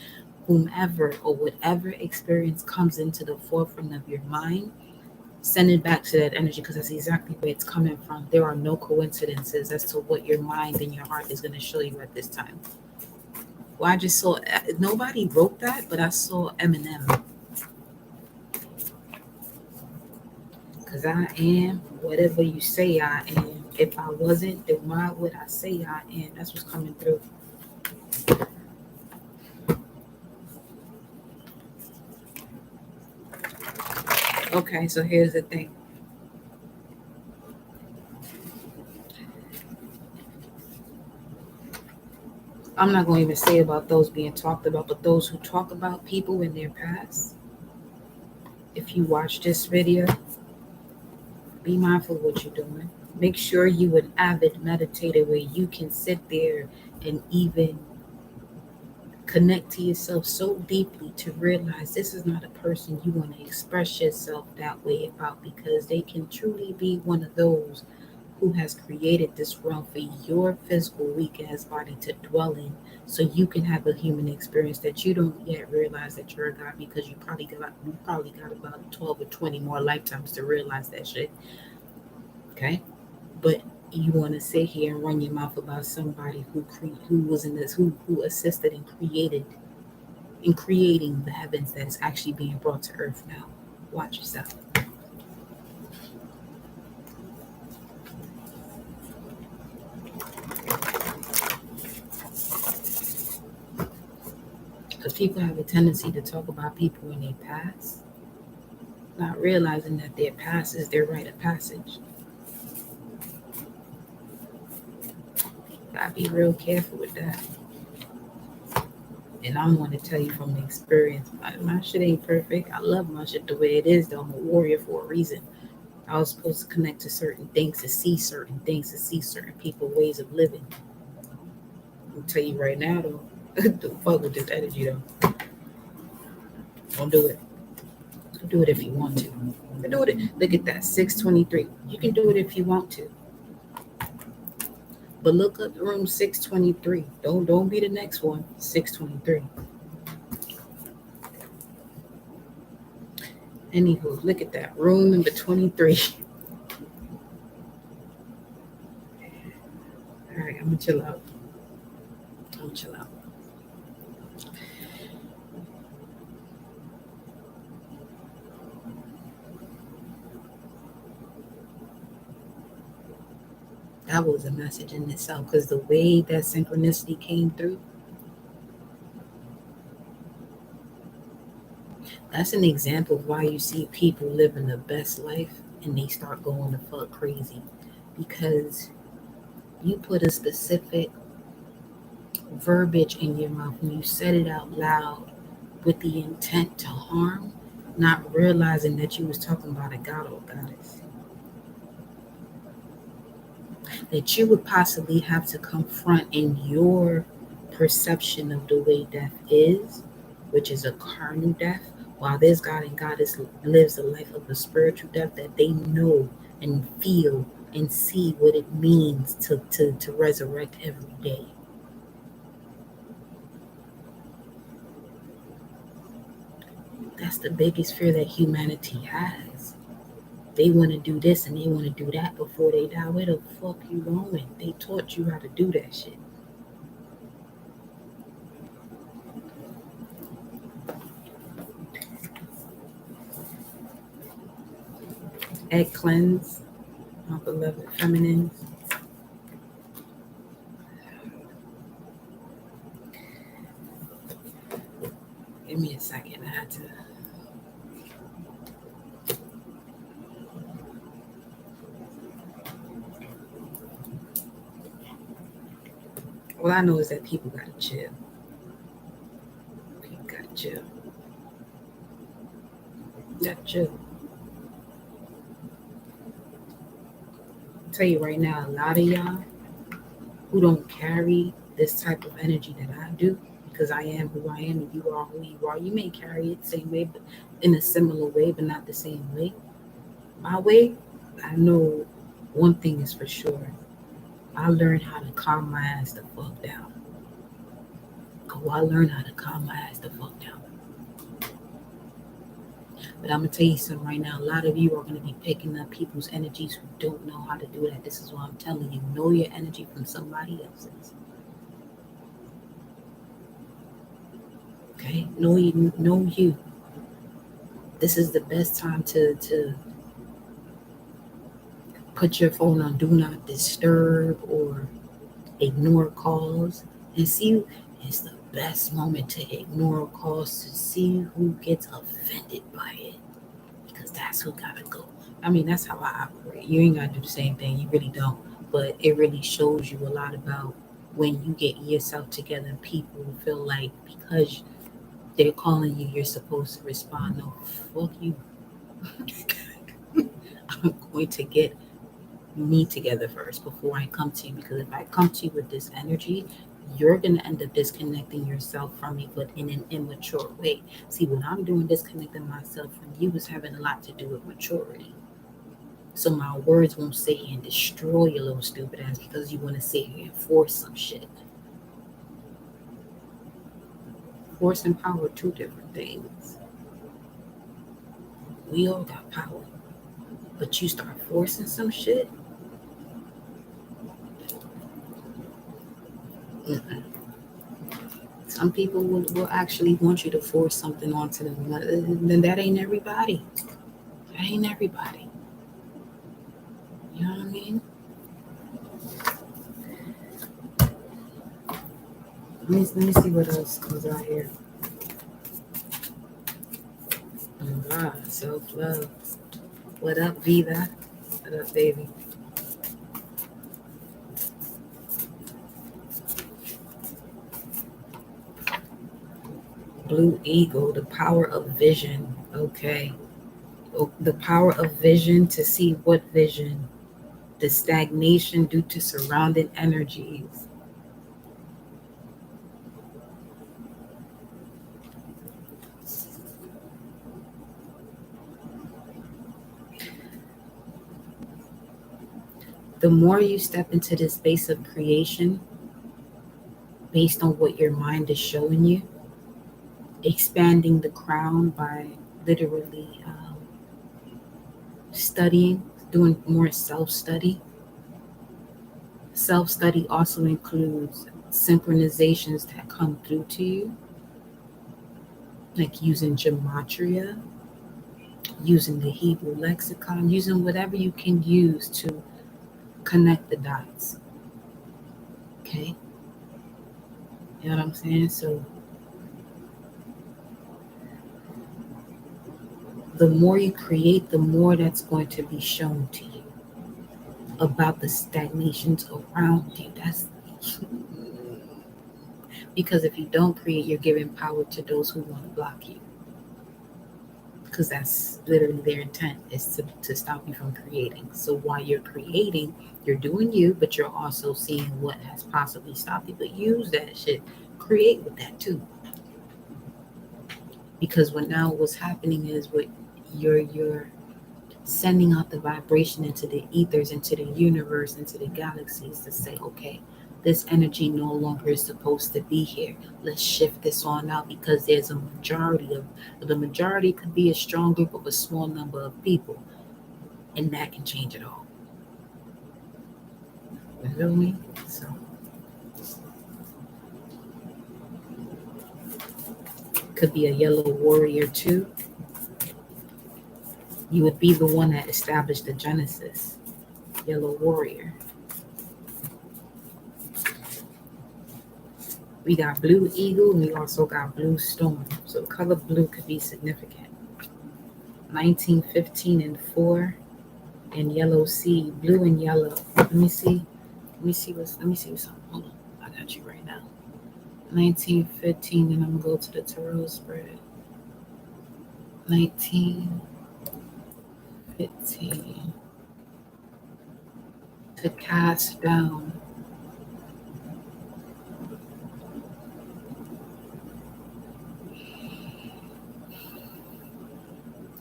whomever or whatever experience comes into the forefront of your mind, send it back to that energy because that's exactly where it's coming from. There are no coincidences as to what your mind and your heart is going to show you at this time. Well, I just saw, nobody wrote that, but I saw Eminem. Because I am whatever you say I am. If I wasn't, then why would I say I am? That's what's coming through. Okay, so here's the thing. I'm not going to even say about those being talked about, but those who talk about people in their past. If you watch this video, be mindful of what you're doing. Make sure you an avid meditator where you can sit there and even connect to yourself so deeply to realize this is not a person you want to express yourself that way about, because they can truly be one of those who has created this realm for your physical weak ass body to dwell in, so you can have a human experience that you don't yet realize that you're a god, because you probably got about 12 or 20 more lifetimes to realize that shit. Okay, but you want to sit here and run your mouth about somebody who was in this, who assisted and creating the heavens that is actually being brought to earth now. Watch yourself. Because people have a tendency to talk about people in their past, not realizing that their past is their rite of passage. Gotta be real careful with that. And I want to tell you from experience, my shit ain't perfect. I love my shit the way it is, though. I'm a warrior for a reason. I was supposed to connect to certain things, to see certain things, to see certain people, ways of living. I'll tell you right now, though, don't fuck with this energy, though. Don't do it. Do it if you want to. Do it. Look at that, 623. You can do it if you want to. But look up room 623. Don't be the next one. 623. Anywho, look at that. Room number 23. Alright, I'm gonna chill out. That was a message in itself because the way that synchronicity came through, that's an example of why you see people living the best life and they start going the fuck crazy. Because you put a specific verbiage in your mouth and you said it out loud with the intent to harm, not realizing that you was talking about a god or goddess. That you would possibly have to confront in your perception of the way death is, which is a carnal death, while this God and goddess lives a life of a spiritual death that they know and feel and see what it means to resurrect every day. That's the biggest fear that humanity has. They want to do this and they want to do that before they die. Where the fuck you going? They taught you how to do that shit. Egg cleanse, my beloved feminines. Give me a second. I had to. All I know is that people gotta chill. People gotta chill. Gotta chill. I'll tell you right now, a lot of y'all who don't carry this type of energy that I do, because I am who I am and you are who you are. You may carry it the same way, but in a similar way, but not the same way. My way, I know one thing is for sure. I learned how to calm my ass the fuck down. Oh, I learned how to calm my ass the fuck down. But I'm gonna tell you something right now. A lot of you are gonna be picking up people's energies who don't know how to do that. This is what I'm telling you. Know your energy from somebody else's. Okay? Know you. This is the best time to put your phone on do not disturb or ignore calls and see. It's the best moment to ignore calls to see who gets offended by it, because that's who gotta go. I mean, that's how I operate. You ain't gotta do the same thing. You really don't. But it really shows you a lot about when you get yourself together and people feel like because they're calling you, you're supposed to respond. No, fuck you. I'm going to get me together first before I come to you, because if I come to you with this energy, you're going to end up disconnecting yourself from me, but in an immature way. See, what I'm doing, disconnecting myself from you, is having a lot to do with maturity. So my words won't sit here and destroy your little stupid ass because you want to sit here and force some shit. Force and power are two different things. We all got power. But you start forcing some shit. Mm-mm. Some people will actually want you to force something onto them. Then that ain't everybody. That ain't everybody. You know what I mean? Let me see what else comes out here. Self-love. What up, Viva? What up, baby? Blue Eagle, the power of vision. Okay. The power of vision, to see what vision? The stagnation due to surrounding energies. The more you step into this space of creation, based on what your mind is showing you, expanding the crown by literally studying, doing more self study. Self study also includes synchronizations that come through to you, like using gematria, using the Hebrew lexicon, using whatever you can use to connect the dots. Okay? You know what I'm saying? So the more you create, the more that's going to be shown to you about the stagnations around you. That's because if you don't create, you're giving power to those who want to block you. Because that's literally their intent, is to stop you from creating. So while you're creating, you're doing you, but you're also seeing what has possibly stopped you. But use that shit. Create with that too. Because what now what's happening is what you're sending out the vibration into the ethers, into the universe, into the galaxies to say, okay, this energy no longer is supposed to be here. Let's shift this on out because there's a majority of the majority could be a strong group of a small number of people, and that can change it all. You feel me? So could be a yellow warrior too. You would be the one that established the Genesis. Yellow warrior. We got blue eagle and we also got blue storm. So color blue could be significant. 1915 and 4 and yellow seed, blue and yellow. Let me see what's on. Hold on. I got you right now. 1915, and I'm gonna go to the tarot spread. 1915 to cast down.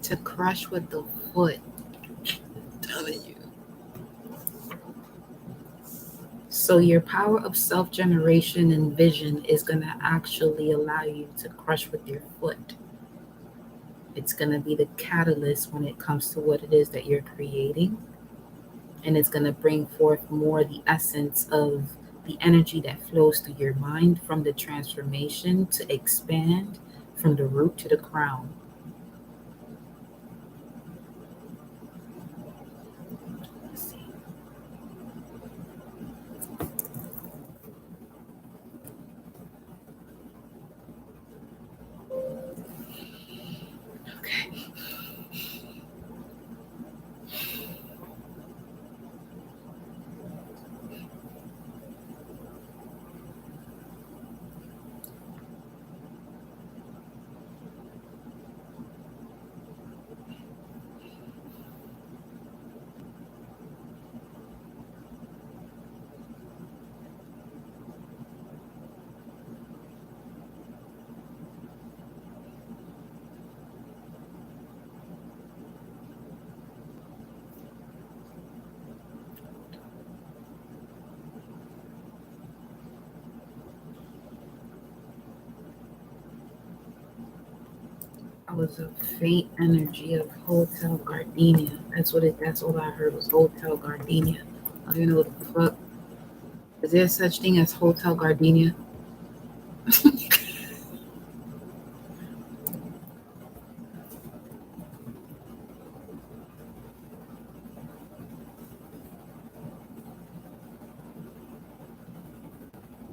To crush with the foot. I'm telling you. So your power of self-generation and vision is going to actually allow you to crush with your foot. It's going to be the catalyst when it comes to what it is that you're creating. And it's going to bring forth more the essence of the energy that flows through your mind from the transformation to expand from the root to the crown. I was a faint energy of Hotel Gardenia. That's all I heard was Hotel Gardenia. I don't even know what the fuck. Is there such thing as Hotel Gardenia?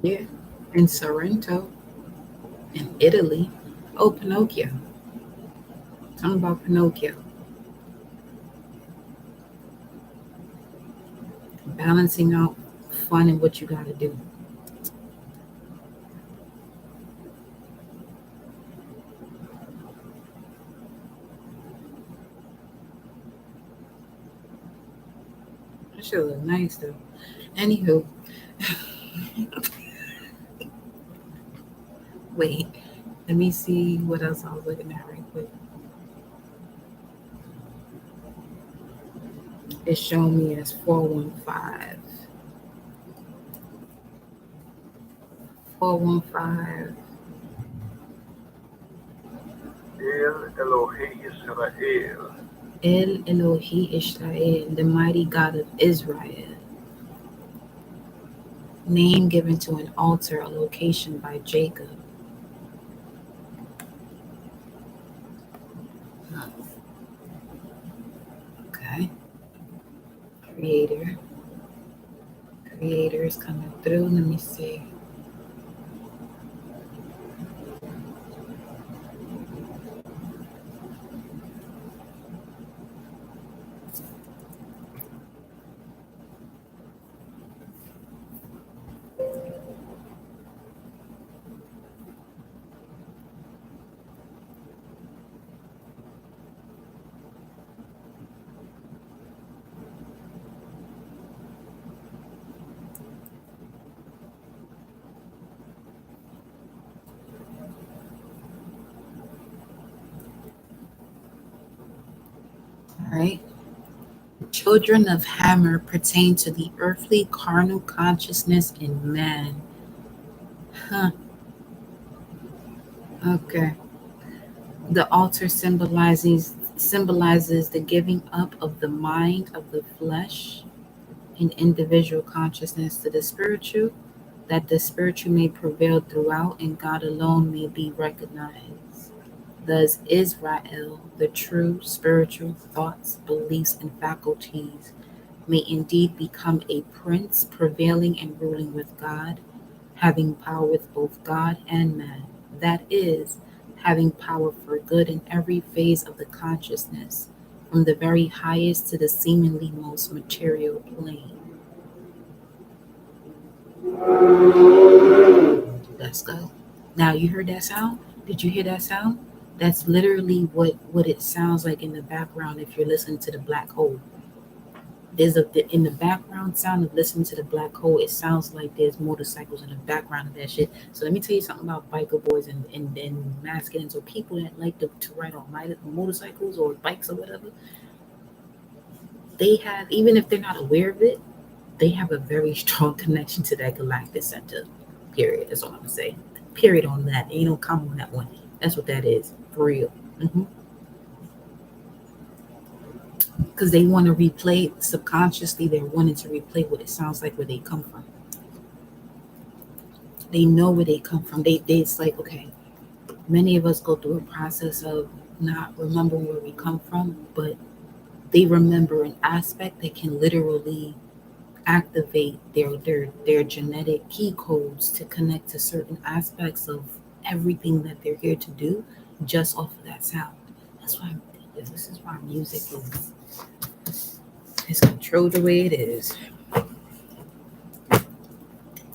Yeah. In Sorrento, in Italy. Oh, Pinocchio. Tell me about Pinocchio. Balancing out fun and what you gotta do. That shit look nice though. Anywho, wait. Let me see what else I was looking at right quick. It's showing me as 415. 415. El Elohe Israel. El Elohi Israel, the mighty God of Israel. Name given to an altar, a location by Jacob. Okay. Creator. Creator is coming through. Let me see. All right. Children of Hammer pertain to the earthly carnal consciousness in man. Huh. Okay. The altar symbolizes the giving up of the mind of the flesh and individual consciousness to the spiritual, that the spiritual may prevail throughout and God alone may be recognized. Thus, Israel, the true spiritual thoughts, beliefs, and faculties, may indeed become a prince prevailing and ruling with God, having power with both God and man. That is, having power for good in every phase of the consciousness, from the very highest to the seemingly most material plane. Let's go. Now you heard that sound? Did you hear that sound? That's literally what it sounds like in the background if you're listening to the black hole. There's a in the background sound of listening to the black hole. It sounds like there's motorcycles in the background of that shit. So let me tell you something about biker boys and masculines or people that like to ride on motorcycles or bikes or whatever. They have, even if they're not aware of it, they have a very strong connection to that galactic center. Period. That's all I'm gonna say. Period on that. Ain't no comment on that one. That's what that is for real. Because they want to replay subconsciously. They're wanting to replay what it sounds like where they come from. They know where they come from. They it's like okay. Many of us go through a process of not remembering where we come from, but they remember an aspect that can literally activate their genetic key codes to connect to certain aspects of everything that they're here to do just off of that sound. That's why this is why music is controlled the way it is.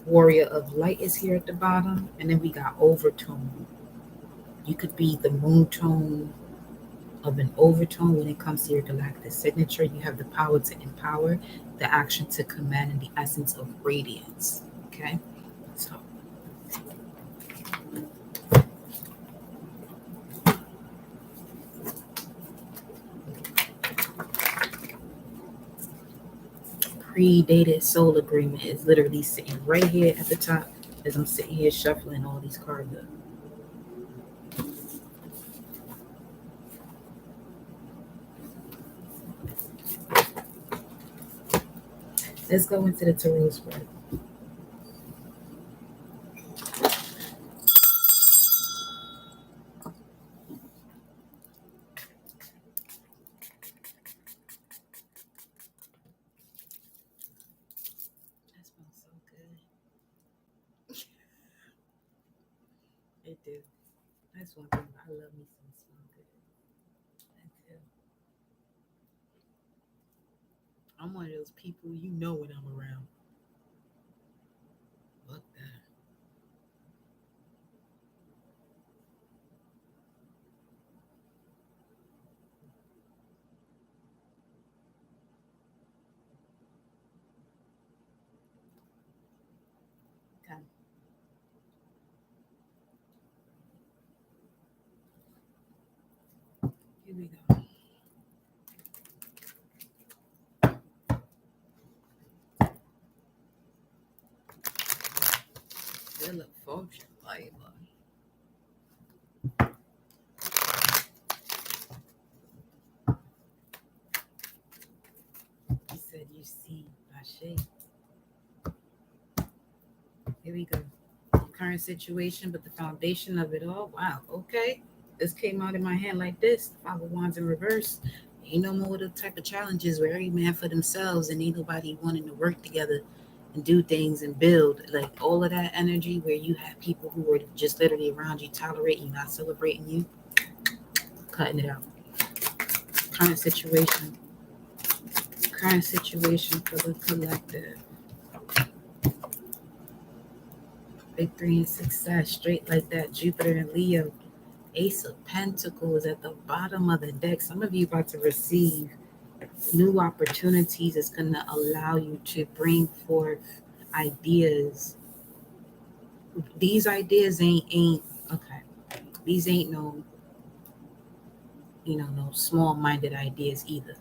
Warrior of Light is here at the bottom, and then we got overtone. You could be the moon tone of an overtone when it comes to your galactic signature. You have the power to empower, the action to command, and the essence of radiance. Okay, so predated soul agreement is literally sitting right here at the top as I'm sitting here shuffling all these cards up. Let's go into the tarot spread. That smells so good. It do. That's one thing I love me some smell good. That too. I'm one of those people you know when I'm around. Fuck that. Okay, here we go. Still a function, Bible. You said you see my shape. Here we go. Current situation, but the foundation of it all. Wow, okay. This came out in my hand like this. Five of Wands in reverse. Ain't no more the type of challenges where every man for themselves and ain't nobody wanting to work together and do things and build. Like all of that energy where you have people who are just literally around you, tolerating you, not celebrating you, cutting it out. Current situation. Current situation for the collective. Victory and success, straight like that. Jupiter and Leo. Ace of Pentacles at the bottom of the deck. Some of you about to receive new opportunities. It's going to allow you to bring forth ideas. These ideas ain't okay. These ain't no small-minded ideas either.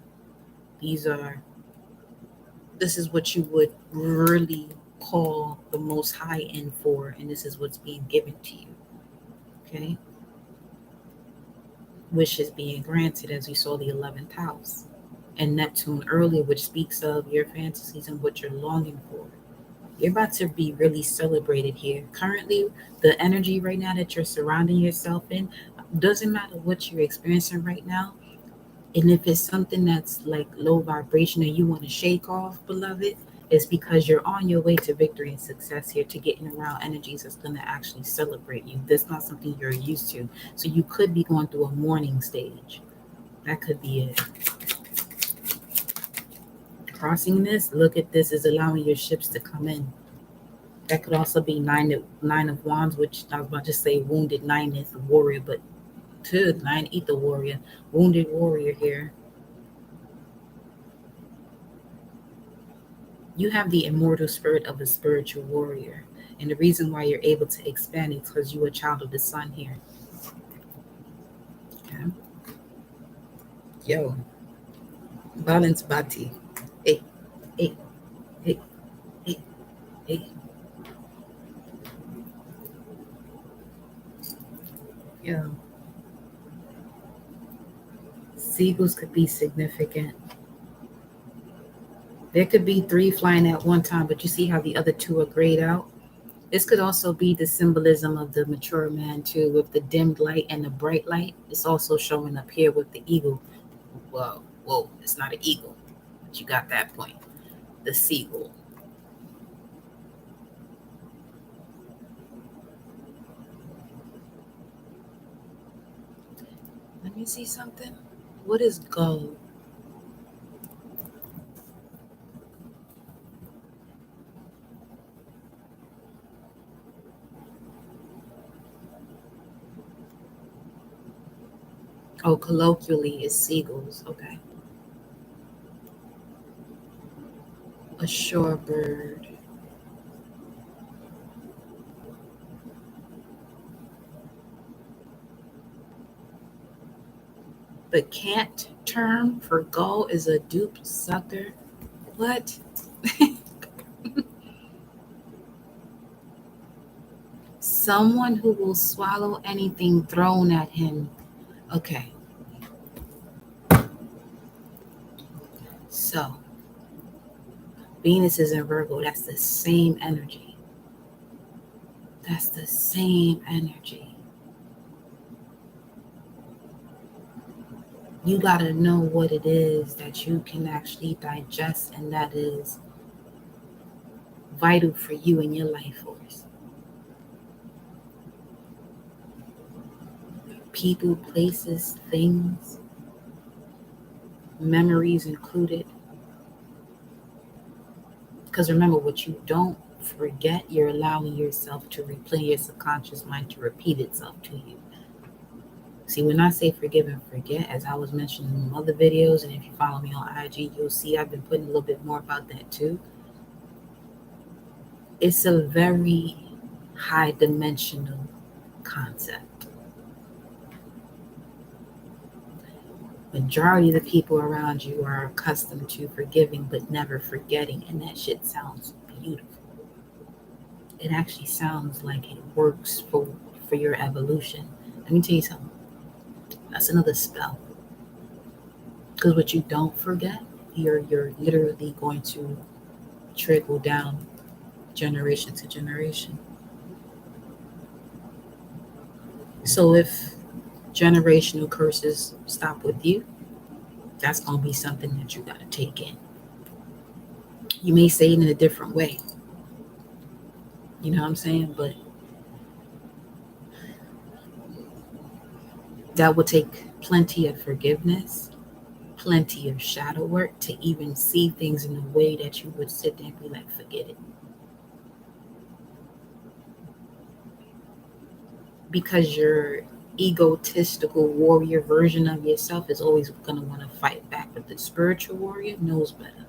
This is what you would really call the most high end for, and this is what's being given to you. Okay? Wishes being granted, as we saw the 11th house. And Neptune earlier, which speaks of your fantasies and what you're longing for. You're about to be really celebrated here. Currently, the energy right now that you're surrounding yourself in, doesn't matter what you're experiencing right now. And if it's something that's like low vibration and you want to shake off, beloved, it's because you're on your way to victory and success here, to getting around energies that's going to actually celebrate you. That's not something you're used to. So you could be going through a mourning stage. That could be it. Crossing this, look at this, is allowing your ships to come in. That could also be nine of wands, which I was about to say wounded ninth warrior, but two, nine ether warrior, wounded warrior here. You have the immortal spirit of a spiritual warrior. And the reason why you're able to expand is because you're a child of the sun here. Okay. Yo. Balance bati. Hey, hey, hey, hey, hey. Yo. Seagulls could be significant. There could be 3 flying at one time, but you see how the other 2 are grayed out? This could also be the symbolism of the mature man too, with the dimmed light and the bright light. It's also showing up here with the eagle. Whoa, it's not an eagle, but you got that point. The seagull. Let me see something. What is gold? Oh, colloquially, it's seagulls. Okay. A shorebird. The cant term for gull is a dupe sucker. What? Someone who will swallow anything thrown at him. Okay. So, Venus is in Virgo. That's the same energy. That's the same energy. You got to know what it is that you can actually digest, and that is vital for you in your life force. People, places, things, memories included. Because remember, what you don't forget, you're allowing yourself to replay your subconscious mind to repeat itself to you. See, when I say forgive and forget, as I was mentioning in other videos, and if you follow me on IG, you'll see I've been putting a little bit more about that too. It's a very high dimensional concept. Majority of the people around you are accustomed to forgiving but never forgetting, and that shit sounds beautiful. it actually sounds like it works for your evolution. Let me tell you something. That's another spell. Because what you don't forget, you're literally going to trickle down generation to generation. So if generational curses stop with you, that's going to be something that you got to take in. You may say it in a different way. You know what I'm saying? But that will take plenty of forgiveness, plenty of shadow work to even see things in a way that you would sit there and be like, forget it. Because your egotistical warrior version of yourself is always going to want to fight back. But the spiritual warrior knows better,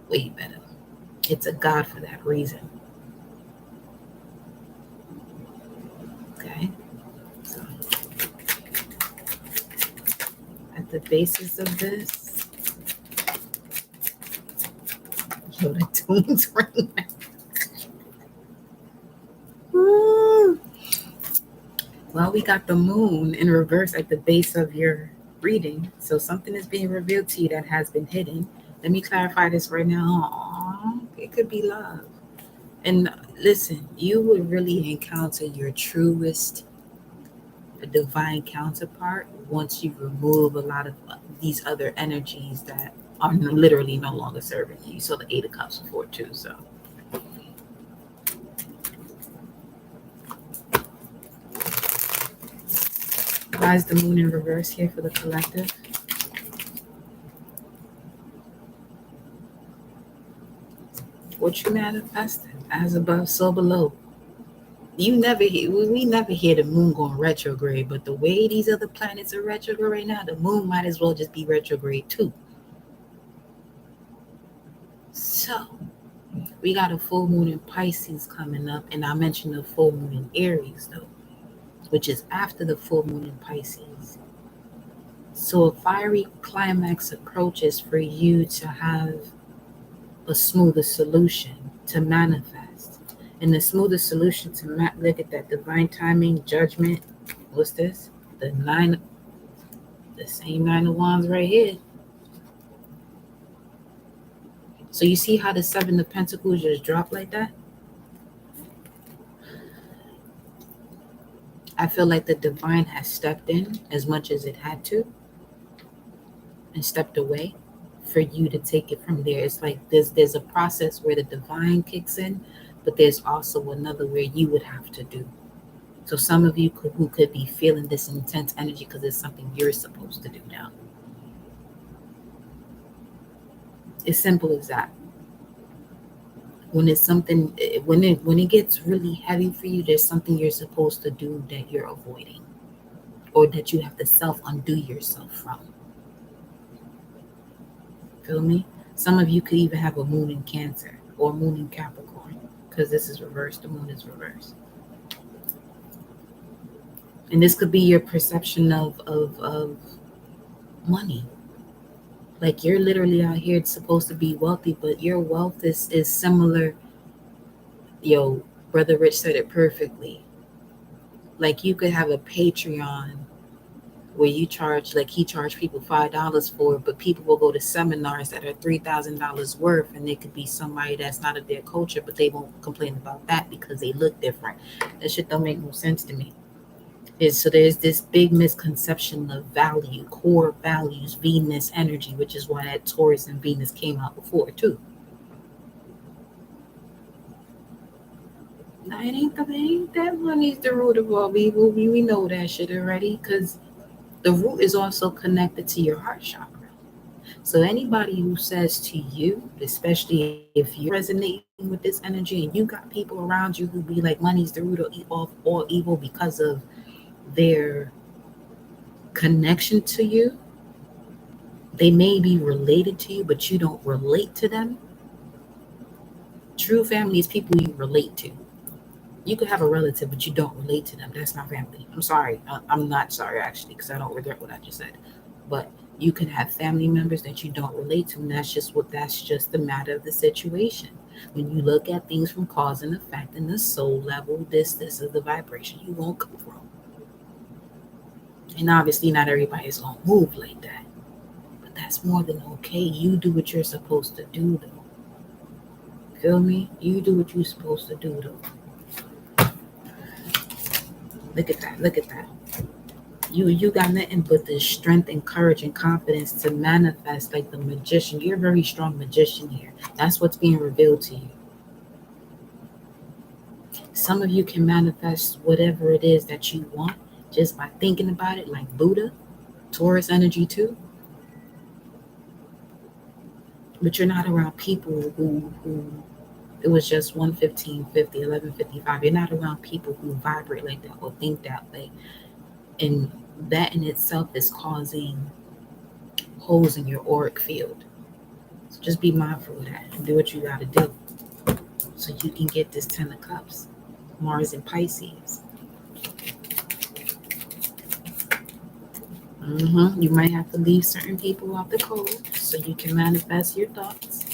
way better. It's a God for that reason. Okay? So, at the basis of this, yo, the tunes ring. Well, we got the moon in reverse at the base of your reading. So something is being revealed to you that has been hidden. Let me clarify this right now. Aww, it could be love. And listen, you would really encounter your truest divine counterpart once you remove a lot of these other energies that are literally no longer serving you. So the Eight of Cups before too. So why is the moon in reverse here for the collective? What you manifested, as above, so below. You never hear, we never hear the moon going retrograde, but the way these other planets are retrograde right now, the moon might as well just be retrograde too. So we got a full moon in Pisces coming up, and I mentioned the full moon in Aries though, which is after the full moon in Pisces. So a fiery climax approaches for you to have a smoother solution to manifest. And the smoother solution to look at that divine timing, judgment. What's this? The same 9 of Wands right here. So you see how the 7 of Pentacles just dropped like that? I feel like the divine has stepped in as much as it had to and stepped away for you to take it from there. It's like there's a process where the divine kicks in, but there's also another where you would have to do. So some of you who could be feeling this intense energy because it's something you're supposed to do now. It's simple as that. When it's something, when it gets really heavy for you, there's something you're supposed to do that you're avoiding, or that you have to self-undo yourself from. Feel me? Some of you could even have a moon in Cancer or moon in Capricorn, because this is reversed. The moon is reversed. And this could be your perception of money. Like you're literally out here supposed to be wealthy, but your wealth is similar. Yo, Brother Rich said it perfectly. Like you could have a Patreon where you charge, like he charged people $5 for it, but people will go to seminars that are $3,000 worth, and it could be somebody that's not of their culture, but they won't complain about that because they look different. That shit don't make no sense to me. So there's this big misconception of value, core values, Venus energy, which is why that Taurus and Venus came out before too. Now it ain't that money's the root of all evil. We know that shit already, because the root is also connected to your heart chakra. So anybody who says to you, especially if you're resonating with this energy and you got people around you who be like money's the root of all evil because of their connection to you, they may be related to you, but you don't relate to them. True family is people you relate to. You could have a relative, but you don't relate to them. That's not family. I'm sorry. I'm not sorry, actually, because I don't regret what I just said. But you can have family members that you don't relate to, and that's just the matter of the situation. When you look at things from cause and effect and the soul level, this is the vibration you won't come from. And obviously not everybody's gonna move like that. But that's more than okay. You do what you're supposed to do though. Feel me? You do what you're supposed to do though. Look at that. Look at that. You got nothing but the strength and courage and confidence to manifest like the magician. You're a very strong magician here. That's what's being revealed to you. Some of you can manifest whatever it is that you want just by thinking about it, like Buddha, Taurus energy too. But you're not around people who it was just 1:15:50, 11:55. You're not around people who vibrate like that or think that way. And that in itself is causing holes in your auric field. So just be mindful of that and do what you got to do so you can get this 10 of Cups, Mars and Pisces. You might have to leave certain people out the cold so you can manifest your thoughts.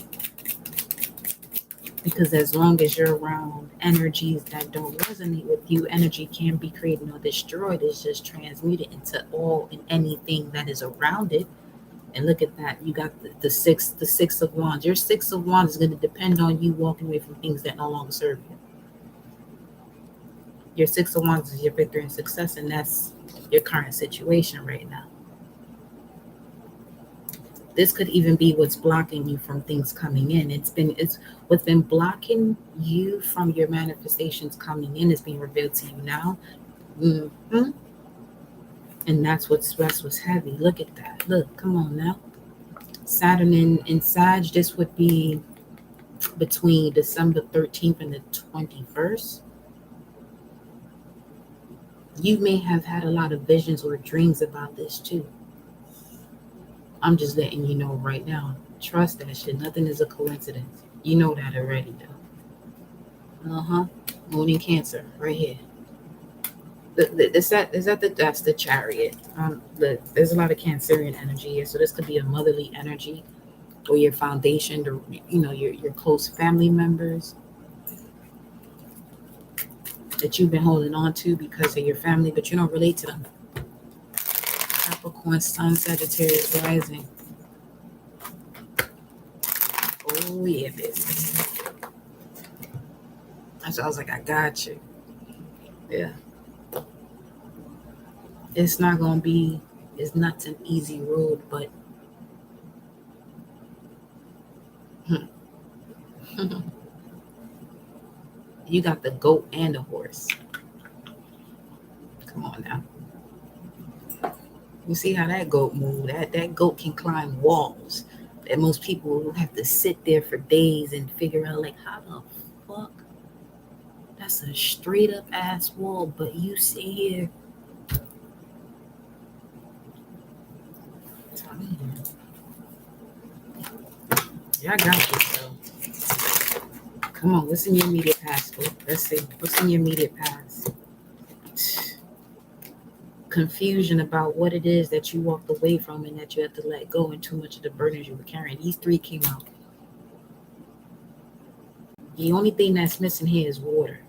Because as long as you're around energies that don't resonate with you, energy can be created or destroyed. It's just transmuted into all and anything that is around it. And look at that. You got the six of wands. Your 6 of wands is going to depend on you walking away from things that no longer serve you. Your 6 of wands is your victory and success, and that's your current situation right now. This could even be what's blocking you from things coming in. It's what's been blocking you from your manifestations coming in is being revealed to you now. And that's what's heavy. Look at that. Look, come on now. Saturn in Sag, this would be between December 13th and the 21st. You may have had a lot of visions or dreams about this too. I'm just letting you know right now. Trust that shit. Nothing is a coincidence. You know that already, though. Moon in Cancer, right here. That's the Chariot. There's a lot of Cancerian energy here, so this could be a motherly energy, or your foundation, or your close family members that you've been holding on to because of your family, but you don't relate to them. Capricorn, Sun, Sagittarius rising. Oh yeah, business. So I was like, I got you. Yeah. It's not an easy road, but you got the goat and the horse. Come on now. You see how that goat moves? That goat can climb walls that most people will have to sit there for days and figure out, like, how the fuck? That's a straight up ass wall, but you sit here. Yeah, I got you, so. Come on, what's in your immediate past? Let's see. What's in your immediate past? Confusion about what it is that you walked away from and that you had to let go, and too much of the burdens you were carrying. These 3 came out. The only thing that's missing here is water.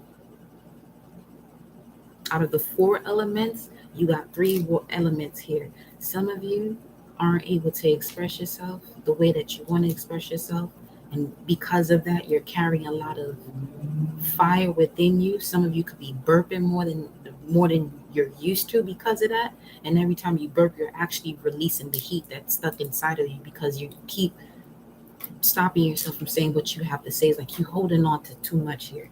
Out of the 4 elements, you got 3 elements here. Some of you aren't able to express yourself the way that you want to express yourself, and because of that, you're carrying a lot of fire within you. Some of you could be burping more than you're used to because of that, and every time you burp, you're actually releasing the heat that's stuck inside of you because you keep stopping yourself from saying what you have to say. It's like you're holding on to too much here.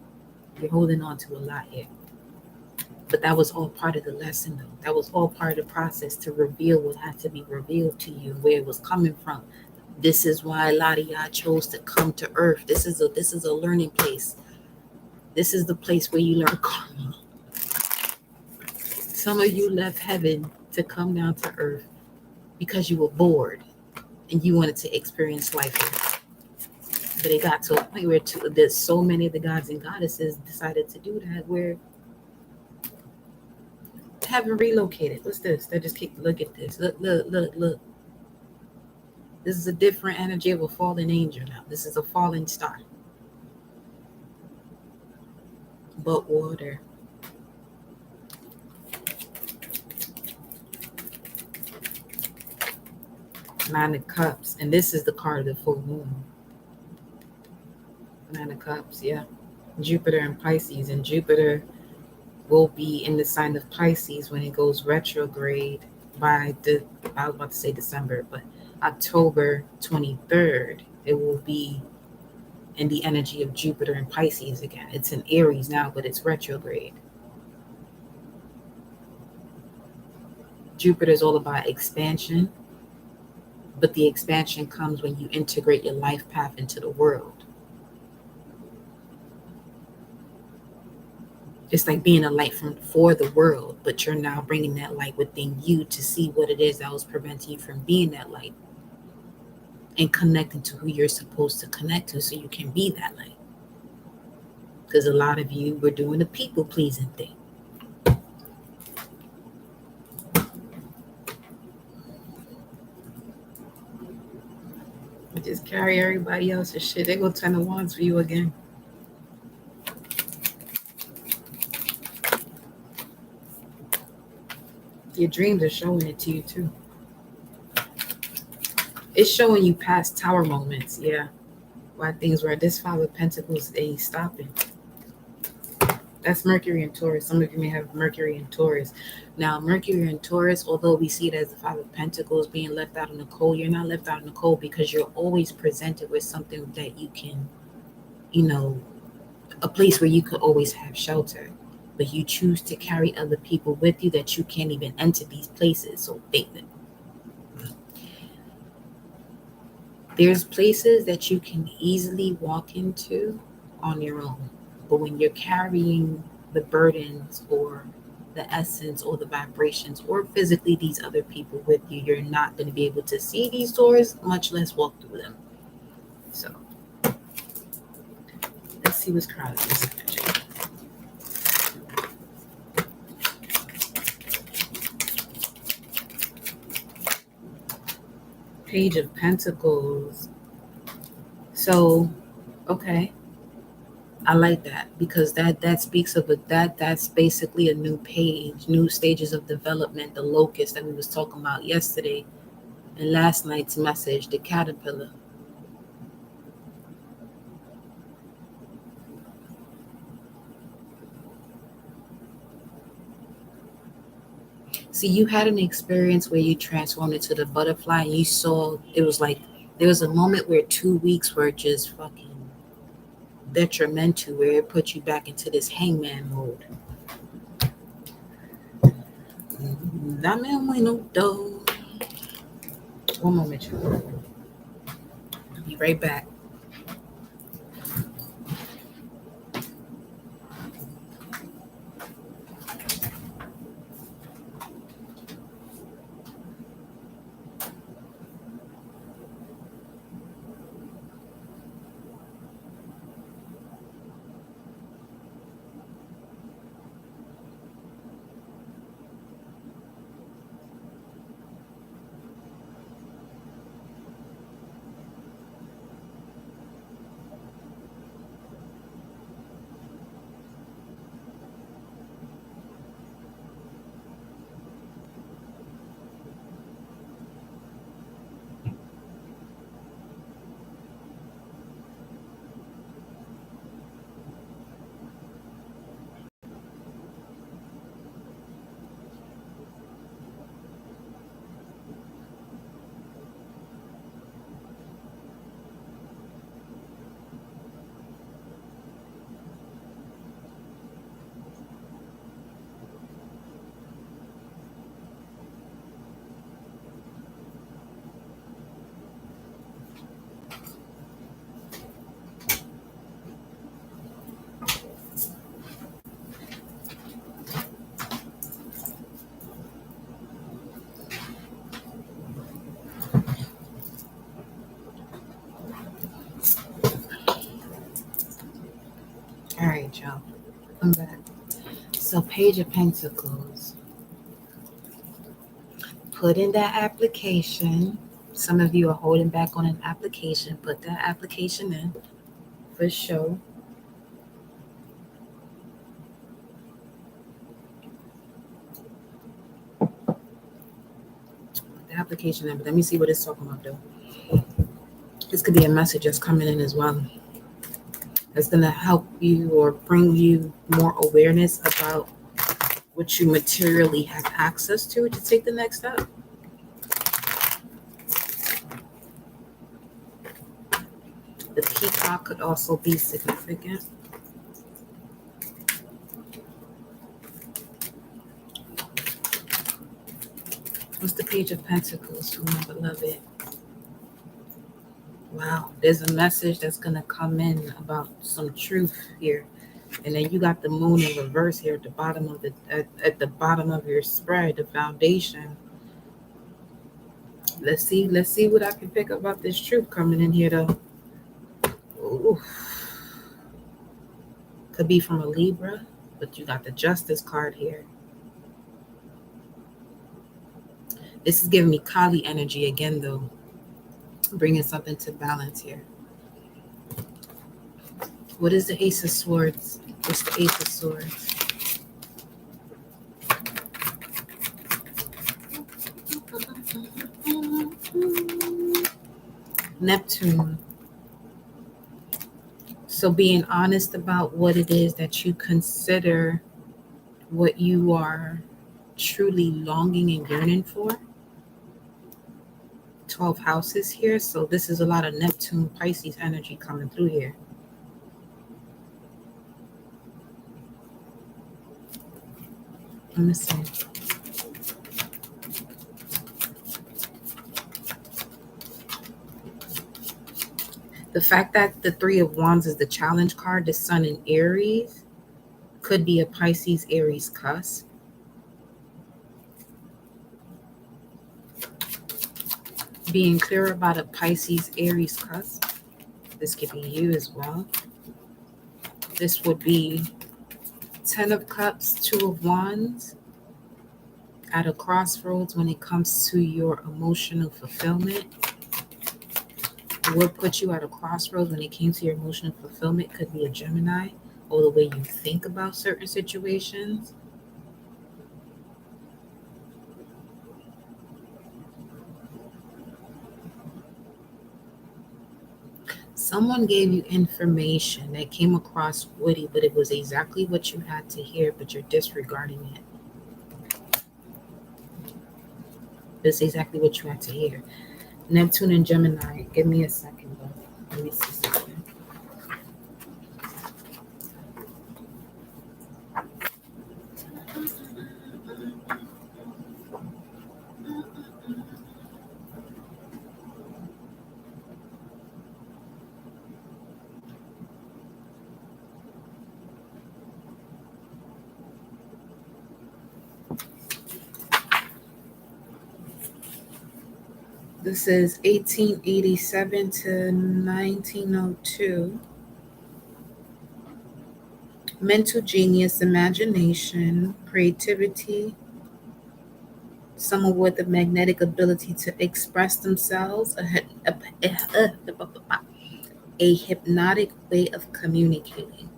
You're holding on to a lot here. But that was all part of the lesson, though. That was all part of the process to reveal what had to be revealed to you, where it was coming from. This is why a lot of y'all chose to come to Earth. This is a learning place. This is the place where you learn karma. Some of you left heaven to come down to Earth because you were bored and you wanted to experience life here. But it got to a point where there's so many of the gods and goddesses decided to do that, where haven't relocated. What's this? They just look at this. Look. This is a different energy of a fallen angel now. This is a fallen star. but water. Nine of Cups. And this is the card of the full moon. Nine of Cups, yeah. Jupiter and Pisces. And Jupiter will be in the sign of Pisces when it goes retrograde by I was about to say December, but October 23rd. It will be in the energy of Jupiter and Pisces again. It's in Aries now, but it's retrograde. Jupiter is all about expansion, but the expansion comes when you integrate your life path into the world. It's like being a light for the world, but you're now bringing that light within you to see what it is that was preventing you from being that light and connecting to who you're supposed to connect to so you can be that light. Because a lot of you were doing the people pleasing thing. Just carry everybody else's shit. They go 10 of Wands for you again. Your dreams are showing it to you too. It's showing you past tower moments, yeah. Why things were this Five of Pentacles, they stopping. That's Mercury and Taurus. Some of you may have Mercury and Taurus. Now, Mercury and Taurus, although we see it as the Five of Pentacles being left out in the cold, you're not left out in the cold because you're always presented with something that you can, a place where you could always have shelter. But you choose to carry other people with you that you can't even enter these places. So there's places that you can easily walk into on your own. But when you're carrying the burdens or the essence or the vibrations or physically these other people with you, you're not going to be able to see these doors, much less walk through them. So let's see what's crowded this energy. Page of Pentacles. So, okay. I like that because that speaks of that's basically a new page, new stages of development, the locust that we was talking about yesterday and last night's message, the caterpillar. See, you had an experience where you transformed into the butterfly and you saw it was like there was a moment where 2 weeks were just fucking detrimental, where it put you back into this hangman mode. One moment, you. I'll be right back. All right, y'all. I'm back. So, Page of Pentacles. Put in that application. Some of you are holding back on an application. Put that application in for sure. application number. Let me see what it's talking about though. This could be a message that's coming in as well. That's gonna help you or bring you more awareness about what you materially have access to take the next step. The peacock could also be significant. What's the Page of Pentacles for my beloved? Wow, there's a message that's going to come in about some truth here. And then you got the moon in reverse here at the bottom of at the bottom of your spread, the foundation. Let's see what I can pick up about this truth coming in here though. Ooh. Could be from a Libra, but you got the Justice card here. This is giving me Kali energy again though. Bringing something to balance here. What is the Ace of Swords? What's the Ace of Swords? Neptune. So being honest about what it is that you consider what you are truly longing and yearning for. 12 houses here. So this is a lot of Neptune, Pisces energy coming through here. Let me see. The fact that the Three of Wands is the challenge card, the Sun in Aries, could be a Pisces Aries cusp. Being clear about a Pisces Aries cusp. This could be you as well. This would be 10 of Cups, 2 of Wands. At a crossroads when it comes to your emotional fulfillment. What put you at a crossroads when it came to your emotional fulfillment could be a Gemini, or the way you think about certain situations. Someone gave you information that came across witty, but it was exactly what you had to hear, but you're disregarding it. It's exactly what you had to hear. Neptune and Gemini. Give me a second, though. Let me see something. This is 1887 to 1902. Mental genius, imagination, creativity. Someone with a magnetic ability to express themselves, a hypnotic way of communicating.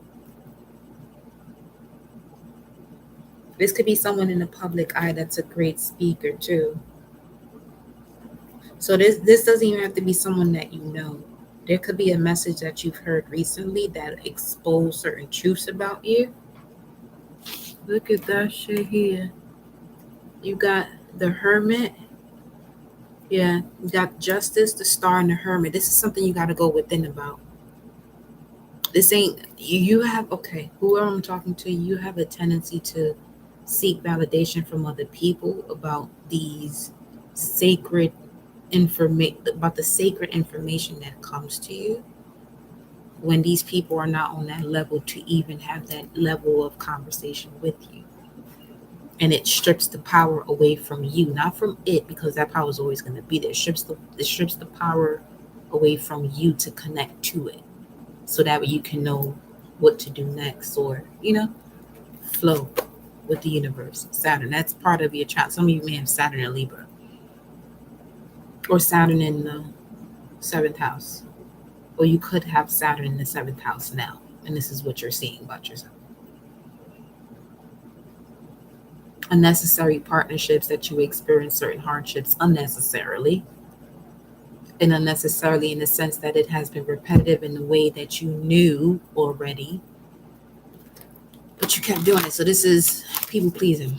This could be someone in the public eye that's a great speaker too. So this doesn't even have to be someone that you know. There could be a message that you've heard recently that exposed certain truths about you. Look at that shit here. You got the Hermit. Yeah, you got Justice, the Star, and the Hermit. This is something you got to go within about. This ain't, you have, okay, whoever I'm talking to, you have a tendency to seek validation from other people about these sacred about the sacred information that comes to you, when these people are not on that level to even have that level of conversation with you. And it strips the power away from you, not from it, because that power is always going to be there. It strips the power away from you to connect to it, so that way you can know what to do next, or flow with the universe. Saturn, that's part of your chart. Some of you may have Saturn in Libra, or Saturn in the 7th house, or you could have Saturn in the 7th house now, and this is what you're seeing about yourself. unnecessary partnerships that you experience certain hardships unnecessarily, and unnecessarily in the sense that it has been repetitive in the way that you knew already, but you kept doing it. So this is people pleasing.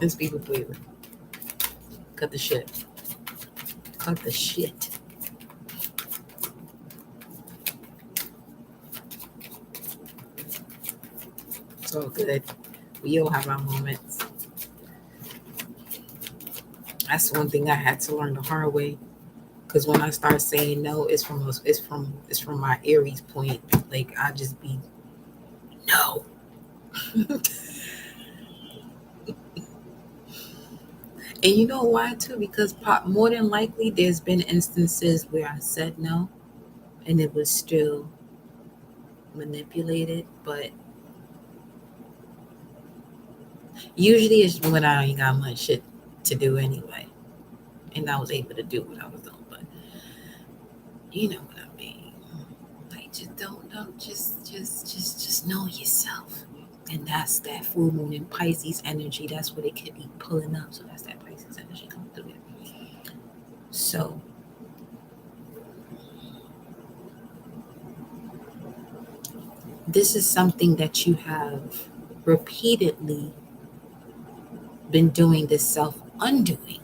It's people pleasing. Cut the shit. Cut the shit. It's all good. We all have our moments. That's one thing I had to learn the hard way. Because when I start saying no, it's from my Aries point. Like I just be no. And you know why too? Because more than likely, there's been instances where I said no, and it was still manipulated. But usually, it's when I ain't got much shit to do anyway, and I was able to do what I was doing. But you know what I mean? Like, just know yourself, and that's that full moon in Pisces energy. That's what it could be pulling up. So that's that Pisces energy coming through it. So this is something that you have repeatedly been doing, this self undoing.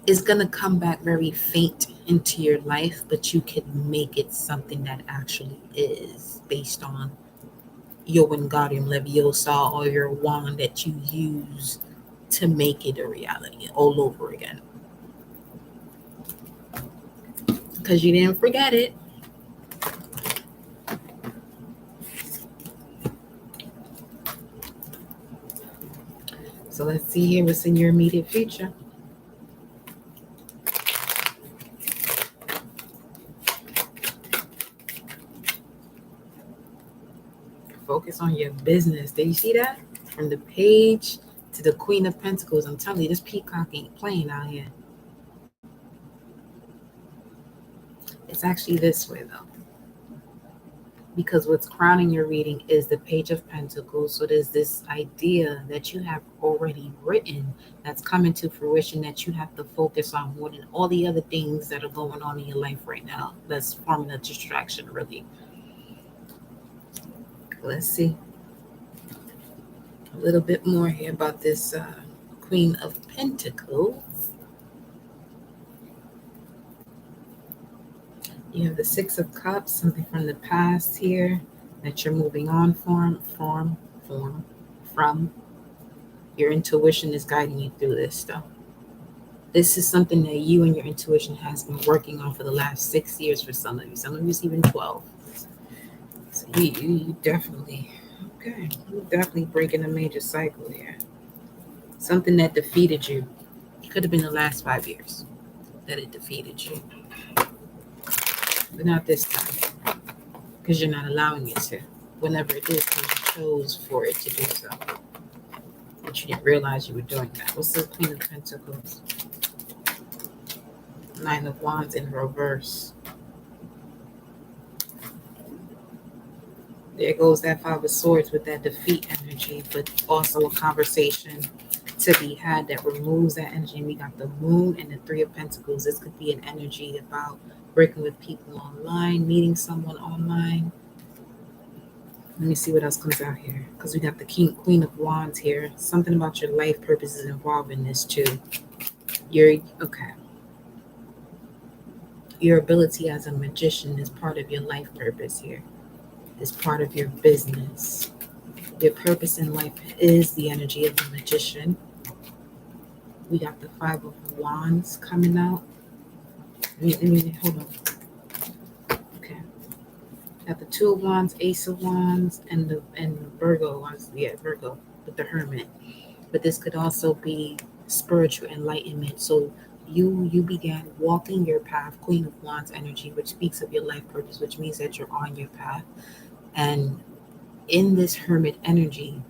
Is going to come back very faint into your life, but you can make it something that actually is based on your Wingardium Leviosa or your wand that you use to make it a reality all over again. Because you didn't forget it. So let's see here what's in your immediate future. Focus on your business. Did you see that? From the Page to the Queen of Pentacles. I'm telling you, this peacock ain't playing out here. It's actually this way though. Because what's crowning your reading is the Page of Pentacles. So there's this idea that you have already written that's coming to fruition that you have to focus on more than all the other things that are going on in your life right now. That's forming a distraction, really. Let's see a little bit more here about this Queen of Pentacles. You have the Six of Cups, something from the past here that you're moving on from. Your intuition is guiding you through this stuff. This is something that you and your intuition has been working on for the last 6 years for some of you. Some of you even 12. So you definitely, okay, you're definitely breaking a major cycle here. Something that defeated you. It could have been the last 5 years that it defeated you. But not this time, because you're not allowing it to. Whenever it is, you chose for it to do so. But you didn't realize you were doing that. What's the Queen of Pentacles? Nine of Wands in reverse. There goes that Five of Swords with that defeat energy, but also a conversation to be had that removes that energy. And we got the Moon and the Three of Pentacles. This could be an energy about working with people online, meeting someone online. Let me see what else comes out here. Because we got the Queen of Wands here. Something about your life purpose is involved in this too. Okay. Your ability as a magician is part of your life purpose here. It's part of your business. Your purpose in life is the energy of the magician. We got the Five of Wands coming out. Hold on. Okay. Got the Two of Wands, Ace of Wands, and the Virgo. Yeah, Virgo with the Hermit. But this could also be spiritual enlightenment. So you began walking your path, Queen of Wands energy, which speaks of your life purpose, which means that you're on your path. And in this Hermit energy,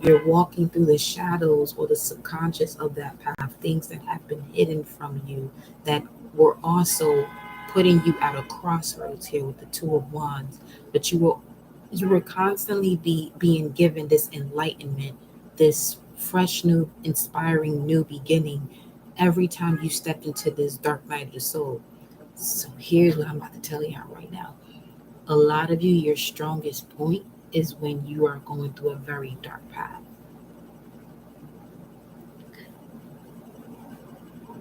you're walking through the shadows or the subconscious of that path, things that have been hidden from you that were also putting you at a crossroads here with the Two of Wands, but you were constantly being given this enlightenment, this fresh new inspiring new beginning every time you stepped into this dark night of the soul. So here's what I'm about to tell you right now. A lot of you, your strongest point is when you are going through a very dark path.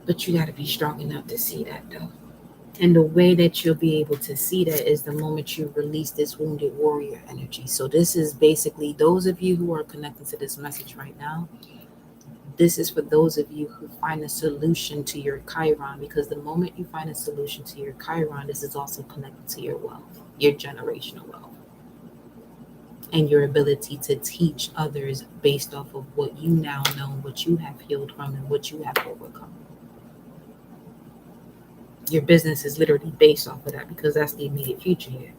But you got to be strong enough to see that though. And the way that you'll be able to see that is the moment you release this wounded warrior energy. So this is basically those of you who are connected to this message right now. This is for those of you who find a solution to your Chiron, because the moment you find a solution to your Chiron, this is also connected to your wealth, your generational wealth, and your ability to teach others based off of what you now know, what you have healed from, and what you have overcome. Your business is literally based off of that because that's the immediate future here.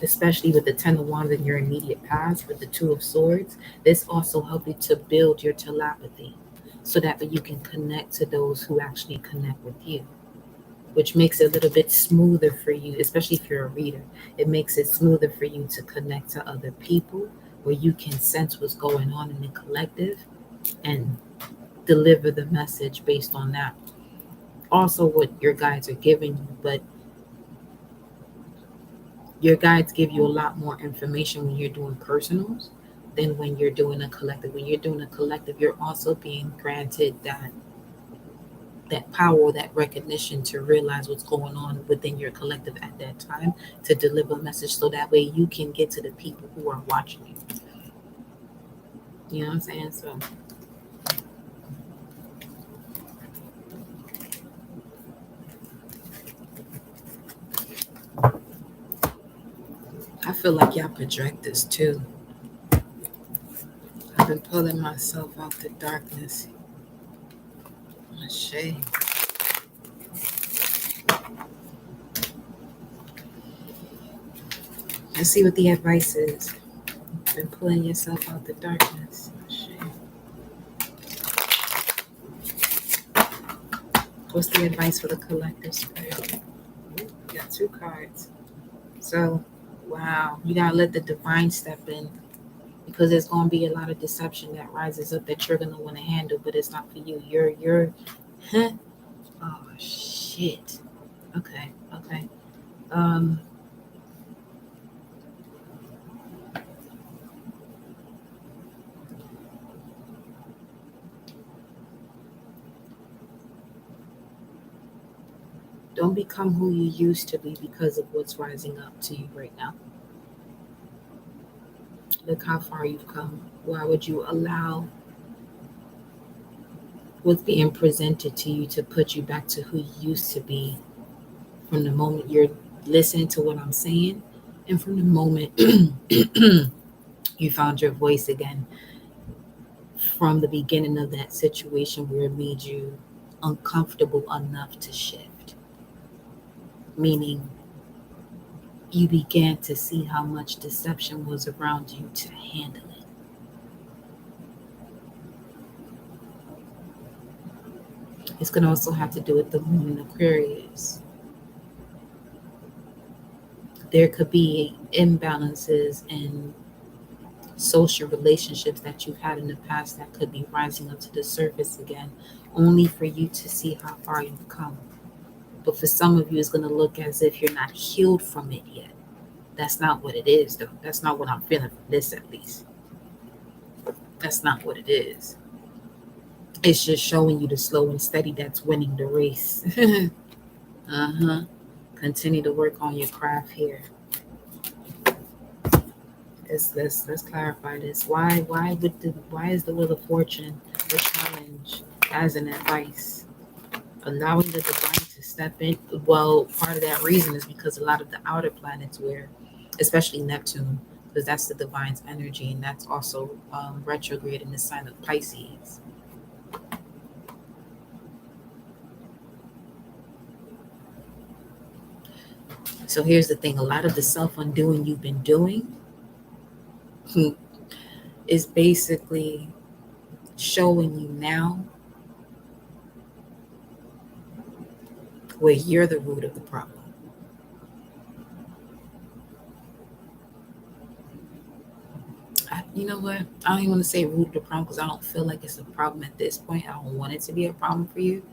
Especially with the Ten of Wands in your immediate past, with the Two of Swords, this also helps you to build your telepathy so that way you can connect to those who actually connect with you, which makes it a little bit smoother for you, especially if you're a reader. It makes it smoother for you to connect to other people where you can sense what's going on in the collective and deliver the message based on that. Also, what your guides are giving you, but your guides give you a lot more information when you're doing personals than when you're doing a collective. When you're doing a collective, you're also being granted that power, that recognition to realize what's going on within your collective at that time to deliver a message so that way you can get to the people who are watching you. You know what I'm saying? So I feel like y'all project this too. I've been pulling myself out the darkness. Shame. Let's see what the advice is. Been pulling yourself out the darkness. Shame. What's the advice for the collective spirit? Got 2 cards. So, wow, you gotta let the divine step in because there's gonna be a lot of deception that rises up that you're gonna want to handle, but it's not for you. You're, huh? Oh shit. Okay. Don't become who you used to be because of what's rising up to you right now. Look how far you've come. Why would you allow what's being presented to you to put you back to who you used to be from the moment you're listening to what I'm saying and from the moment you found your voice again, from the beginning of that situation where it made you uncomfortable enough to shift? Meaning you began to see how much deception was around you to handle it. It's going to also have to do with the moon in Aquarius. There could be imbalances in social relationships that you've had in the past that could be rising up to the surface again, only for you to see how far you've come. But for some of you, it's going to look as if you're not healed from it yet. That's not what it is, though. That's not what I'm feeling from this, at least. That's not what it is. It's just showing you the slow and steady that's winning the race. Continue to work on your craft here. Let's clarify this. Why is the Wheel of Fortune a challenge as an advice? Allowing the divine to step in. Well, part of that reason is because a lot of the outer planets, where, especially Neptune, because that's the divine's energy, and that's also retrograde in the sign of Pisces. So here's the thing: a lot of the self-undoing you've been doing is basically showing you now where you're the root of the problem. You know what? I don't even want to say root of the problem because I don't feel like it's a problem at this point. I don't want it to be a problem for you.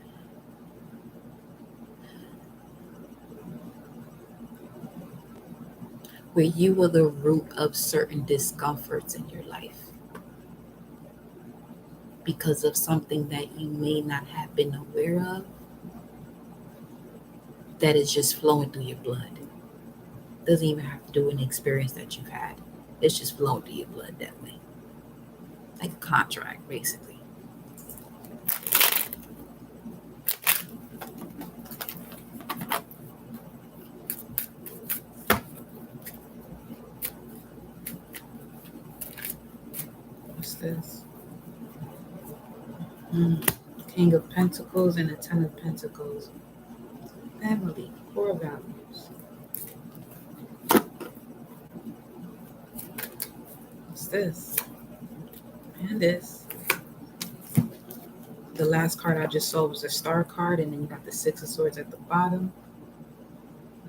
Where you were the root of certain discomforts in your life because of something that you may not have been aware of that is just flowing through your blood. Doesn't even have to do with an experience that you've had. It's just flowing through your blood that way. Like a contract, basically. What's this? King of Pentacles and the Ten of Pentacles. Family, core values. What's this? And this. The last card I just saw was a Star card, and then you got the Six of Swords at the bottom.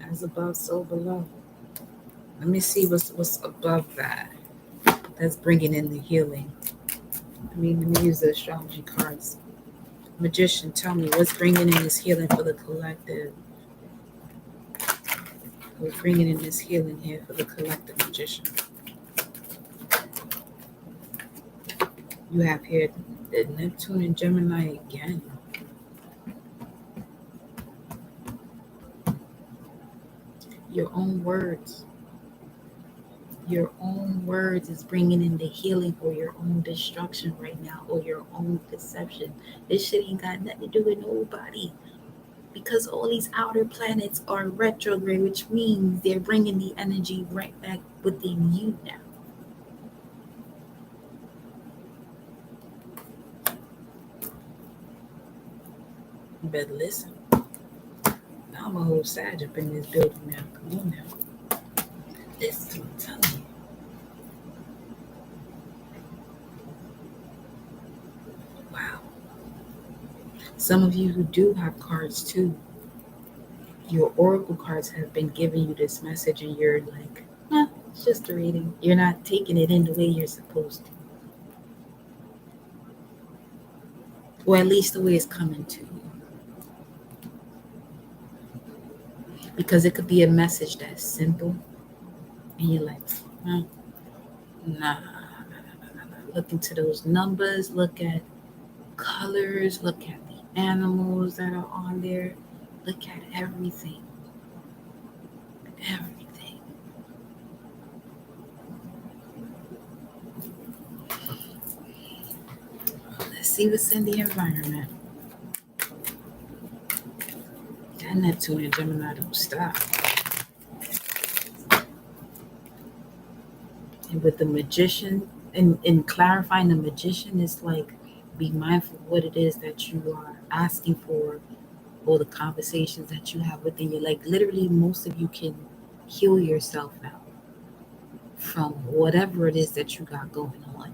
As above, so below. Let me see what's above that. That's bringing in the healing. Let me use the astrology cards. Magician, tell me what's bringing in this healing for the collective. What's bringing in this healing here for the collective, Magician? You have here the Neptune and Gemini again. Your own words. Your own words is bringing in the healing for your own destruction right now, or your own deception. This shit ain't got nothing to do with nobody, because all these outer planets are retrograde, which means they're bringing the energy right back within you now. You better listen. Now I'm a whole Sag up in this building now. Come on now. Listen, I'm telling you. Wow. Some of you who do have cards too, your oracle cards have been giving you this message and you're like, it's just a reading. You're not taking it in the way you're supposed to. Or at least the way it's coming to you. Because it could be a message that's simple and you're like, nah. Look into those numbers, look at colors, look at the animals that are on there, look at everything. Everything. Let's see what's in the environment. That Neptune and Gemini don't stop. And with the Magician, and clarifying the Magician is like, be mindful of what it is that you are asking for, or the conversations that you have within you. Like literally, most of you can heal yourself now from whatever it is that you got going on.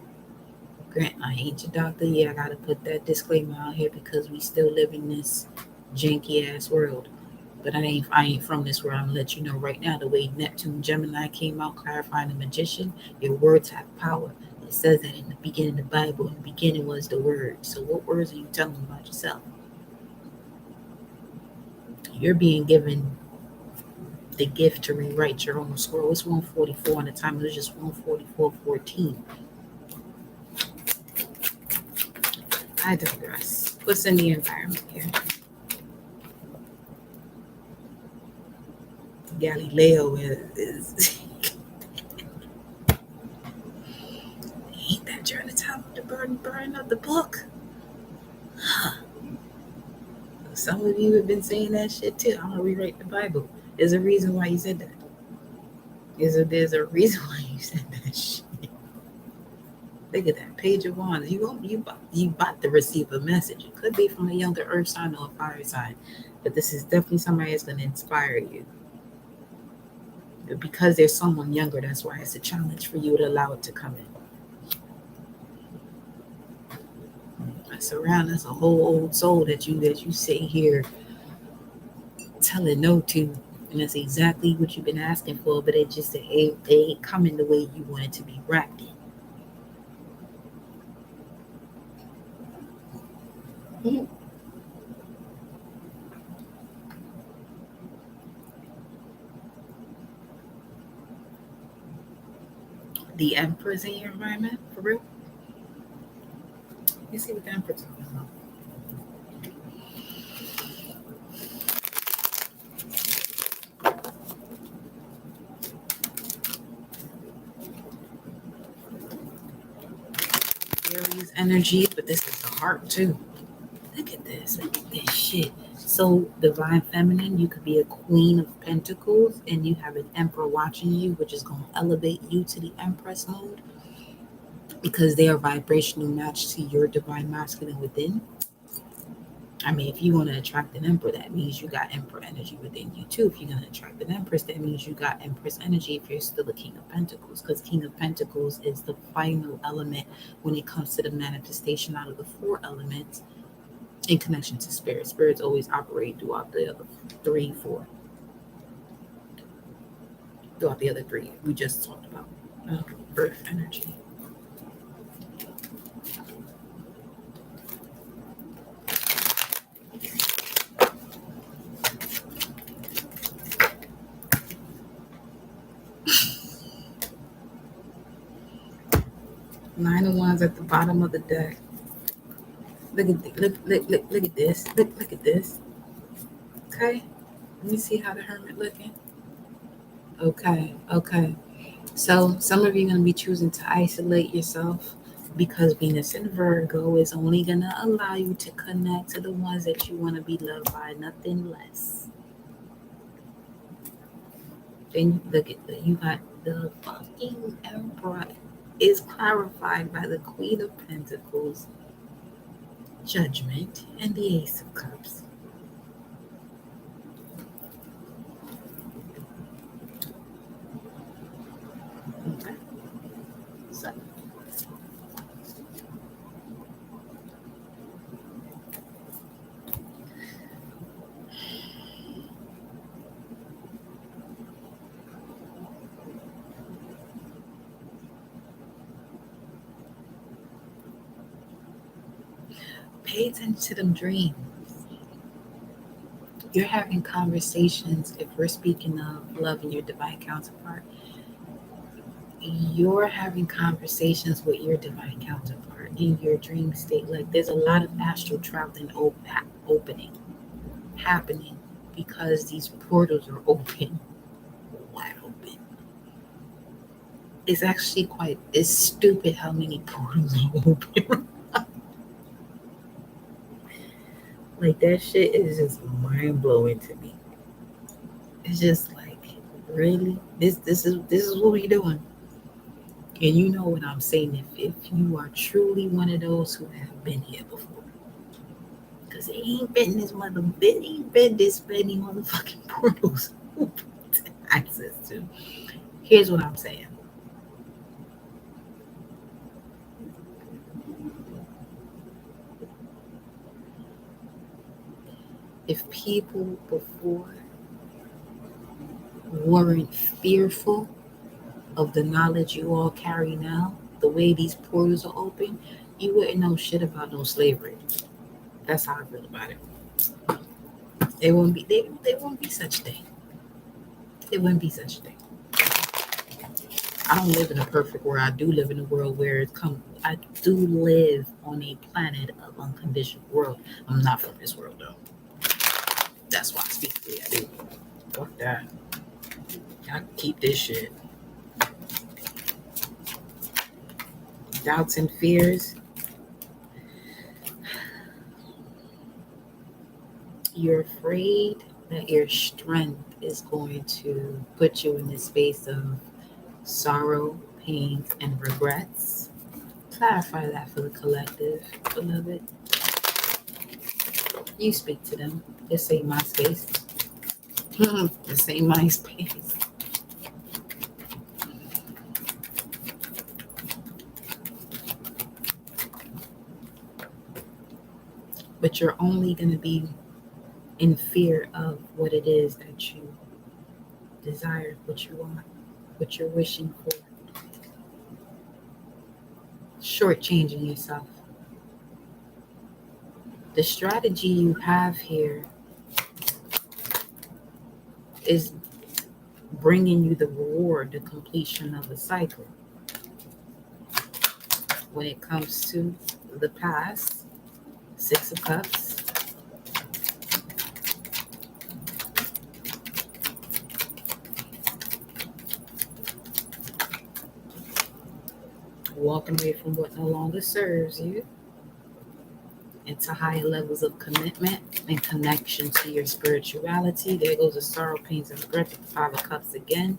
Grant, I ain't your doctor. Yeah, I gotta put that disclaimer out here because we still live in this janky ass world. But I ain't from this world. I'm gonna let you know right now, the way Neptune Gemini came out clarifying the Magician, your words have power. It says that in the beginning of the Bible, in the beginning was the word. So what words are you telling about yourself? You're being given the gift to rewrite your own scroll. It's 144 and the time it was just 144:14. I digress. What's in the environment here? Galileo is ain't that during the time of the burning of the book? Huh. Some of you have been saying that shit too. I'm gonna rewrite the Bible. There's a reason why you said that. There's a reason why you said that shit. Look at that Page of Wands. You about to receive a message. It could be from a younger earth sign or a fire sign, but this is definitely somebody that's going to inspire you. Because there's someone younger, that's why it's a challenge for you to allow it to come in. That's a whole old soul that you sit here tell it no to. And that's exactly what you've been asking for, but it ain't coming the way you want it to be wrapped in. The Empress in your environment, for real? You see what the Empress is talking about. Aries energy, but this is the heart too. Look at this. Look at this shit. So divine feminine, you could be a queen of pentacles and you have an emperor watching you, which is going to elevate you to the empress mode because they are vibrational match to your divine masculine within. I mean, if you want to attract an emperor, that means you got emperor energy within you too. If you're going to attract an empress, that means you got empress energy if you're still a king of pentacles, because king of pentacles is the final element when it comes to the manifestation out of the four elements in connection to spirit. Spirits always operate throughout the other throughout the other three we just talked about. Earth energy. Nine of Wands at the bottom of the deck. Look at this. Look at this. Okay. Let me see how the Hermit looking. Okay. So some of you are going to be choosing to isolate yourself because Venus in Virgo is only going to allow you to connect to the ones that you want to be loved by, nothing less. Then look at you got the fucking Emperor is clarified by the Queen of Pentacles, Judgment, and the Ace of Cups. Okay. So pay attention to them dreams. You're having conversations, if we're speaking of love and your divine counterpart, you're having conversations with your divine counterpart in your dream state. Like there's a lot of astral traveling happening because these portals are open, wide open. It's actually it's stupid how many portals are open. Like that shit is just mind blowing to me. It's just like, really, this is what we doing. And you know what I'm saying, if you are truly one of those who have been here before. Because it ain't been this many motherfucking portals to access to. Here's what I'm saying. If people before weren't fearful of the knowledge you all carry now, the way these portals are open, you wouldn't know shit about no slavery. That's how I feel about it. There won't be such thing. It wouldn't be such a thing. I don't live in a perfect world. I do live in a world where I do live on a planet of unconditioned world. I'm not from this world though. That's why I speak the way I do. Fuck that. I keep this shit. Doubts and fears. You're afraid that your strength is going to put you in this space of sorrow, pain, and regrets. Clarify that for the collective, beloved. You speak to them. This ain't my space. This ain't my space. But you're only going to be in fear of what it is that you desire, what you want, what you're wishing for, shortchanging yourself. The strategy you have here is bringing you the reward, the completion of a cycle. When it comes to the past, Six of Cups, walking away from what no longer serves you into higher levels of commitment and connection to your spirituality. There goes the sorrow, pains, and regret, the Five of Cups again.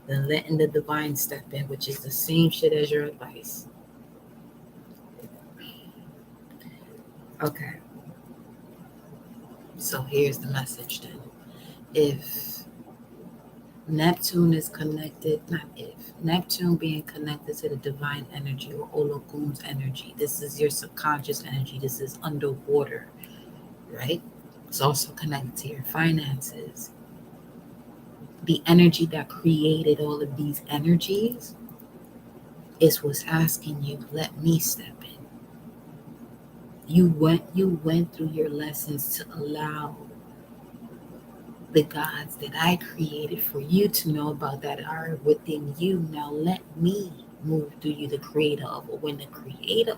Then letting the divine step in, which is the same shit as your advice. Okay. So here's the message then. If Neptune is connected, Neptune being connected to the divine energy or Ologun's energy, this is your subconscious energy, this is underwater, right? It's also connected to your finances. The energy that created all of these energies is what's asking you, let me step in. You went through your lessons to allow the gods that I created for you to know about that are within you. Now let me move through you, the creator of all. When the creator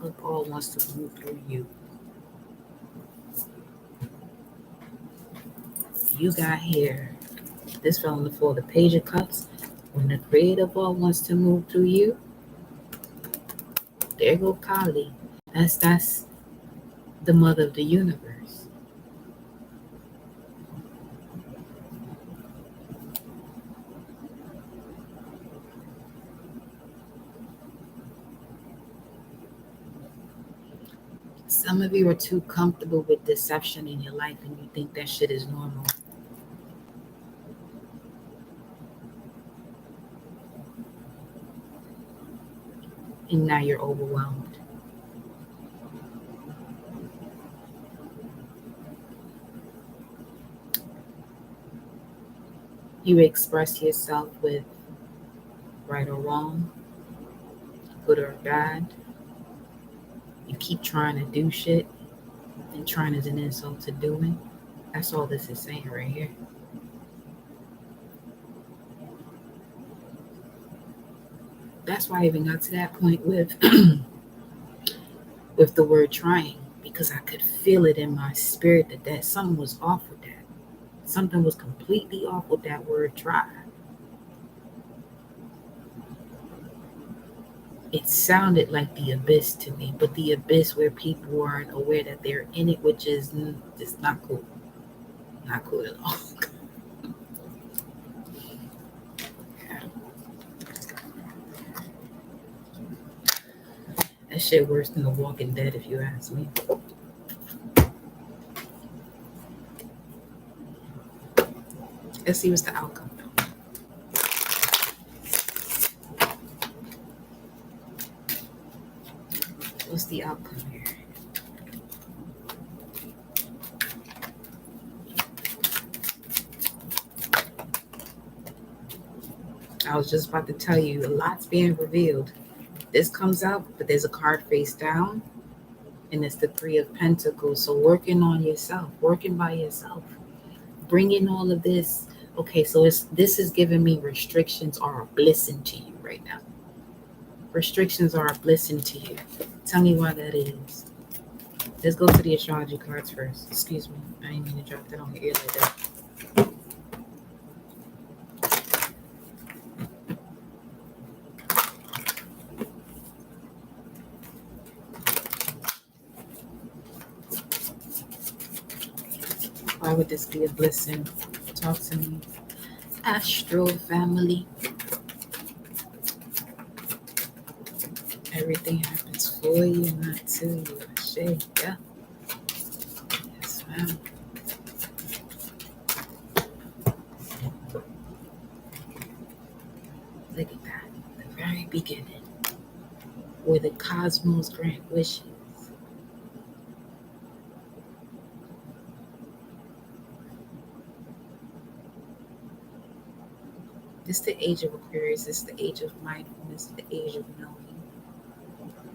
of all wants to move through you, you got here. This fell on the floor, the Page of Cups. When the creator of all wants to move through you, there go Kali. That's the mother of the universe. Some of you are too comfortable with deception in your life and you think that shit is normal. And now you're overwhelmed. You express yourself with right or wrong, good or bad. You keep trying to do shit, and trying is an insult to doing. That's all this is saying right here. That's why I even got to that point with with the word trying, because I could feel it in my spirit that something was off with that. Something was completely off with that word try. It sounded like the abyss to me, but the abyss where people aren't aware that they're in it, which is just not cool. Not cool at all. That shit worse than The Walking Dead, if you ask me. Let's see what's the outcome. What's the outcome here? I was just about to tell you, a lot's being revealed. This comes out, but there's a card face down, and it's the Three of Pentacles. So working on yourself, working by yourself, bringing all of this. Okay, so this is giving me restrictions are a blessing to you right now. Restrictions are a blessing to you. Tell me why that is. Let's go to the astrology cards first. Excuse me. I didn't mean to drop that on your ear like that. Why would this be a blessing? Talk to me. Astro family. Everything happens for you, not to you. Shit, yeah. Yes, ma'am. Look at that. The very beginning. Where the cosmos grant wishes. It's the age of Aquarius. It's the age of mindfulness, the age of knowing.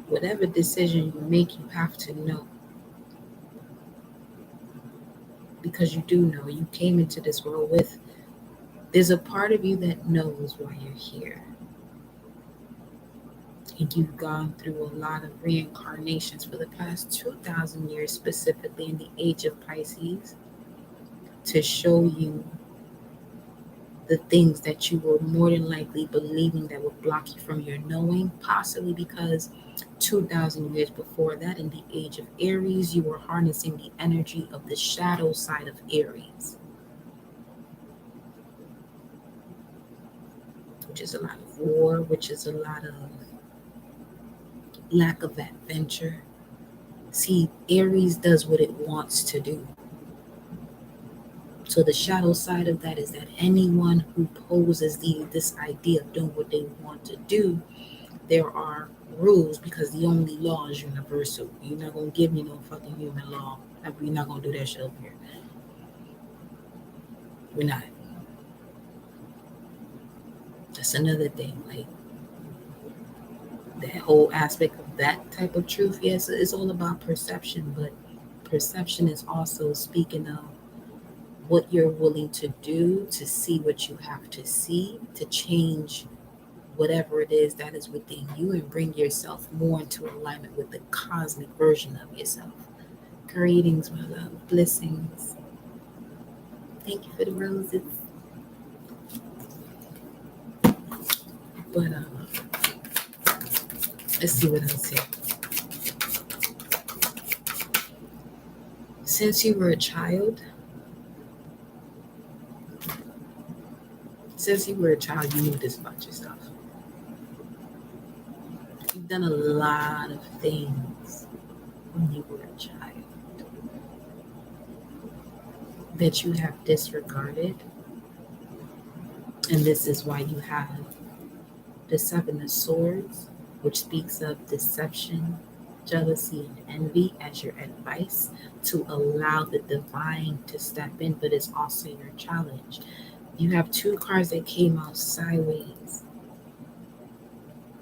Whatever decision you make, you have to know. Because you do know. You came into this world with, there's a part of you that knows why you're here. And you've gone through a lot of reincarnations for the past 2,000 years, specifically in the age of Pisces, to show you the things that you were more than likely believing that would block you from your knowing, possibly because 2,000 years before that, in the age of Aries, you were harnessing the energy of the shadow side of Aries, which is a lot of war, which is a lot of lack of adventure. See, Aries does what it wants to do. So the shadow side of that is that anyone who poses this idea of doing what they want to do, there are rules, because the only law is universal. You're not going to give me no fucking human law. We're not going to do that shit up here. We're not. That's another thing. Like, that whole aspect of that type of truth, yes, it's all about perception, but perception is also speaking of what you're willing to do to see what you have to see, to change whatever it is that is within you and bring yourself more into alignment with the cosmic version of yourself. Greetings, my love. Blessings. Thank you for the roses. But let's see what else here. Since you were a child, you knew this about yourself. You've done a lot of things when you were a child that you have disregarded. And this is why you have the Seven of Swords, which speaks of deception, jealousy, and envy as your advice to allow the divine to step in, but it's also your challenge. You have two cards that came out sideways.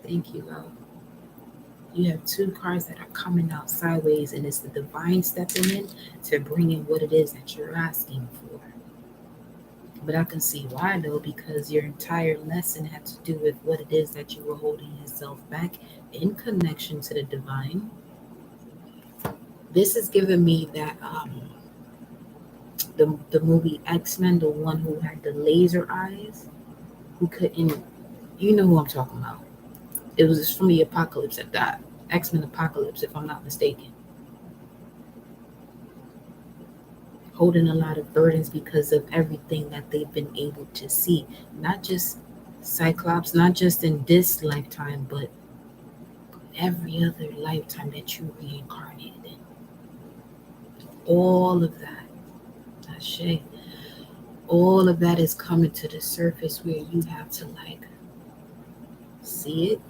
Thank you, love. You have two cards that are coming out sideways, and it's the divine stepping in to bring in what it is that you're asking for. But I can see why, though, because your entire lesson had to do with what it is that you were holding yourself back in connection to the divine. This is giving me that the movie X-Men, the one who had the laser eyes, who couldn't, you know who I'm talking about. It was from the Apocalypse at that. X-Men Apocalypse, if I'm not mistaken. Holding a lot of burdens because of everything that they've been able to see. Not just Cyclops, not just in this lifetime, but every other lifetime that you reincarnated in. All of that. Ashe. All of that is coming to the surface where you have to see it.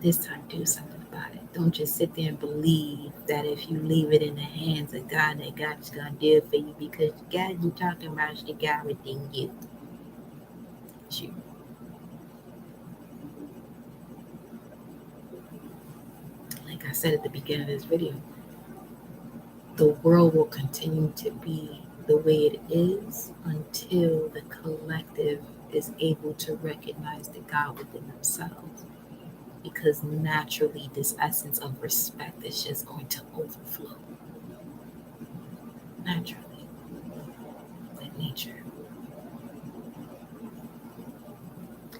This time do something about it. Don't just sit there and believe that if you leave it in the hands of God, that God's going to do it for you, because God you're talking about is the God within you. It's you. Like I said at the beginning of this video, the world will continue to be the way it is until the collective is able to recognize the God within themselves. Because naturally, this essence of respect is just going to overflow. Naturally. Like nature.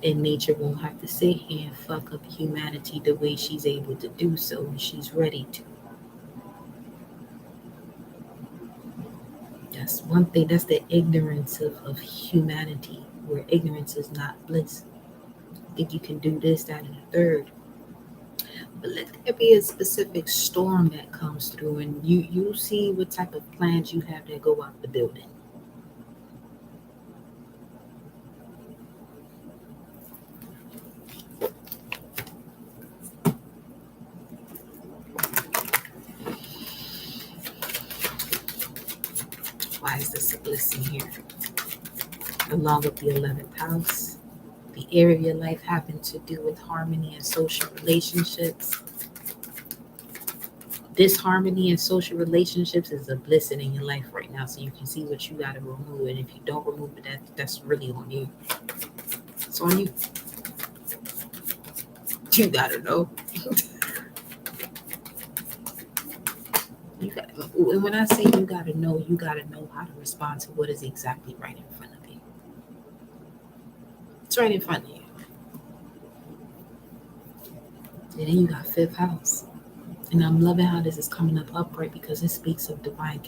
And nature won't have to sit here and fuck up humanity the way she's able to do so when she's ready to. That's one thing. That's the ignorance of humanity, where ignorance is not bliss. Think you can do this, that, and the third. But let there be a specific storm that comes through, and you see what type of plans you have that go out the building. Why is this a blessing here? along with the 11th house. The area of your life having to do with harmony and social relationships. This harmony and social relationships is a blessing in your life right now, so you can see what you got to remove. And if you don't remove it, that's really on you. It's on you. You gotta know. And when I say you gotta know how to respond to what is exactly right in front of you. It's right in front of you. And then you got fifth house. And I'm loving how this is coming up upright because it speaks of divine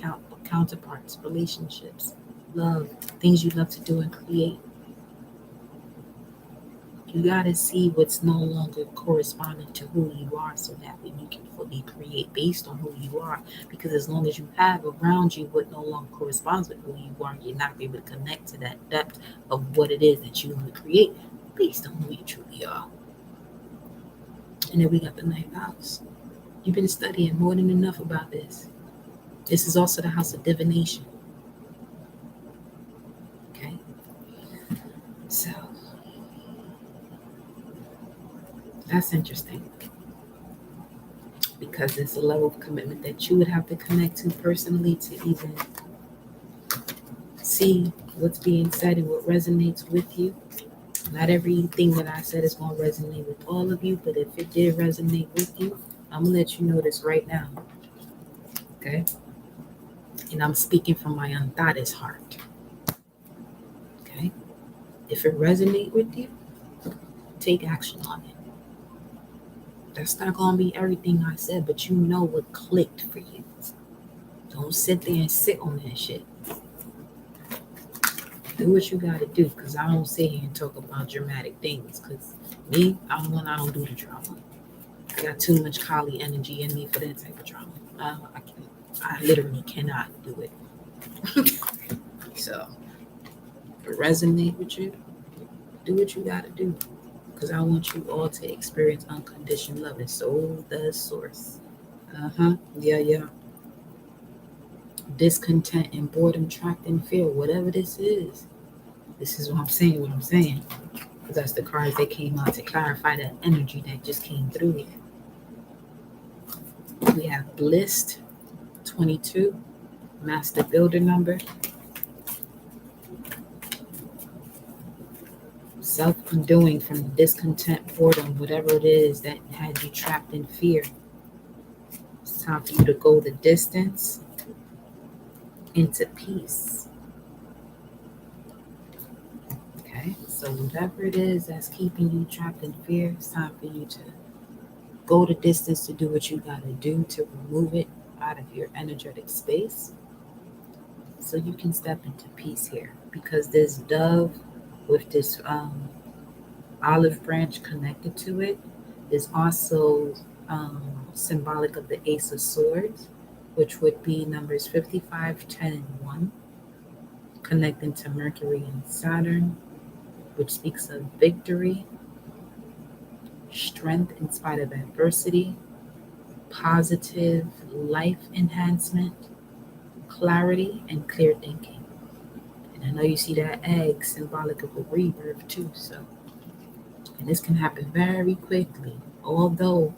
counterparts, relationships, love, things you love to do and create. You got to see what's no longer corresponding to who you are so that way you can fully create based on who you are. Because as long as you have around you what no longer corresponds with who you are, you're not able to connect to that depth of what it is that you want to create based on who you truly are. And then we got the ninth house. You've been studying more than enough about this. This is also the house of divination. Okay? So, that's interesting. Because it's a level of commitment that you would have to connect to personally to even see what's being said and what resonates with you. Not everything that I said is going to resonate with all of you, but if it did resonate with you, I'm going to let you know this right now. Okay? And I'm speaking from my unthoughtest heart. Okay? If it resonates with you, take action on it. That's not going to be everything I said, but you know what clicked for you. Don't sit there and sit on that shit. Do what you got to do, because I don't sit here and talk about dramatic things, because me, I don't do the drama. I got too much Kali energy in me for that type of drama. I literally cannot do it. So, if it resonate with you, do what you got to do. Because I want you all to experience unconditional love, and so does Source. Yeah. Discontent and boredom, trapped in fear, whatever this is. This is what I'm saying. Because that's the cards that came out to clarify that energy that just came through here. We have Blissed 22, Master Builder number. Self-undoing from discontent, boredom, whatever it is that had you trapped in fear. It's time for you to go the distance into peace. Okay, so whatever it is that's keeping you trapped in fear, it's time for you to go the distance to do what you got to do to remove it out of your energetic space so you can step into peace here. Because this dove with this olive branch connected to it is also symbolic of the Ace of Swords, which would be numbers 55, 10, and 1, connecting to Mercury and Saturn, which speaks of victory, strength in spite of adversity, positive life enhancement, clarity, and clear thinking. And I know you see that egg symbolic of a rebirth too, so. And this can happen very quickly, although,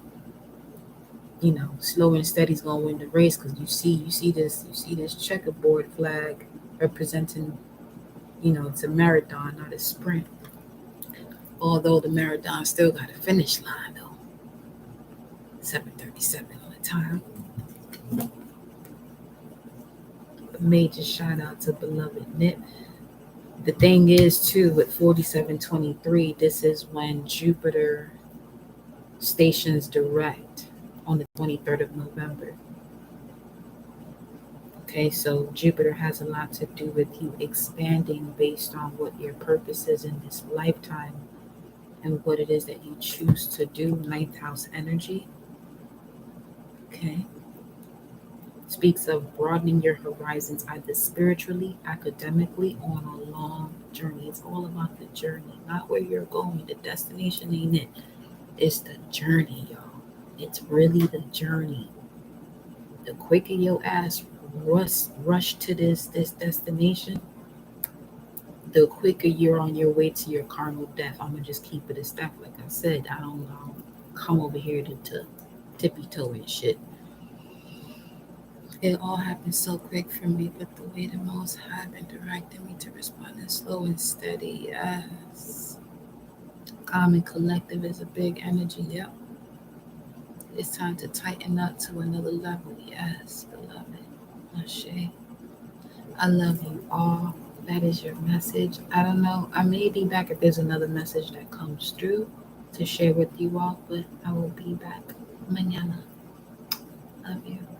slow and steady is gonna win the race, because you see this checkerboard flag representing, it's a marathon, not a sprint. Although the marathon still got a finish line though. 7:37 on the time. A major shout out to beloved Nip. The thing is too, with 4723, this is when Jupiter stations direct on the 23rd of November. Okay, so Jupiter has a lot to do with you expanding based on what your purpose is in this lifetime and what it is that you choose to do. Ninth house energy. Okay. Speaks of broadening your horizons either spiritually, academically, or on a long journey. It's all about the journey, not where you're going. The destination ain't it. It's the journey, y'all. It's really the journey. The quicker your ass rush to this destination, the quicker you're on your way to your carnal death. I'm gonna just keep it a step. Like I said, I don't come over here to tippy toe and shit. It all happened so quick for me, but the way the Most High been directing me to respond is slow and steady. Yes. Common collective is a big energy. Yep. It's time to tighten up to another level. Yes, beloved. Ashe. I love you all. That is your message. I don't know. I may be back if there's another message that comes through to share with you all, but I will be back mañana. Love you.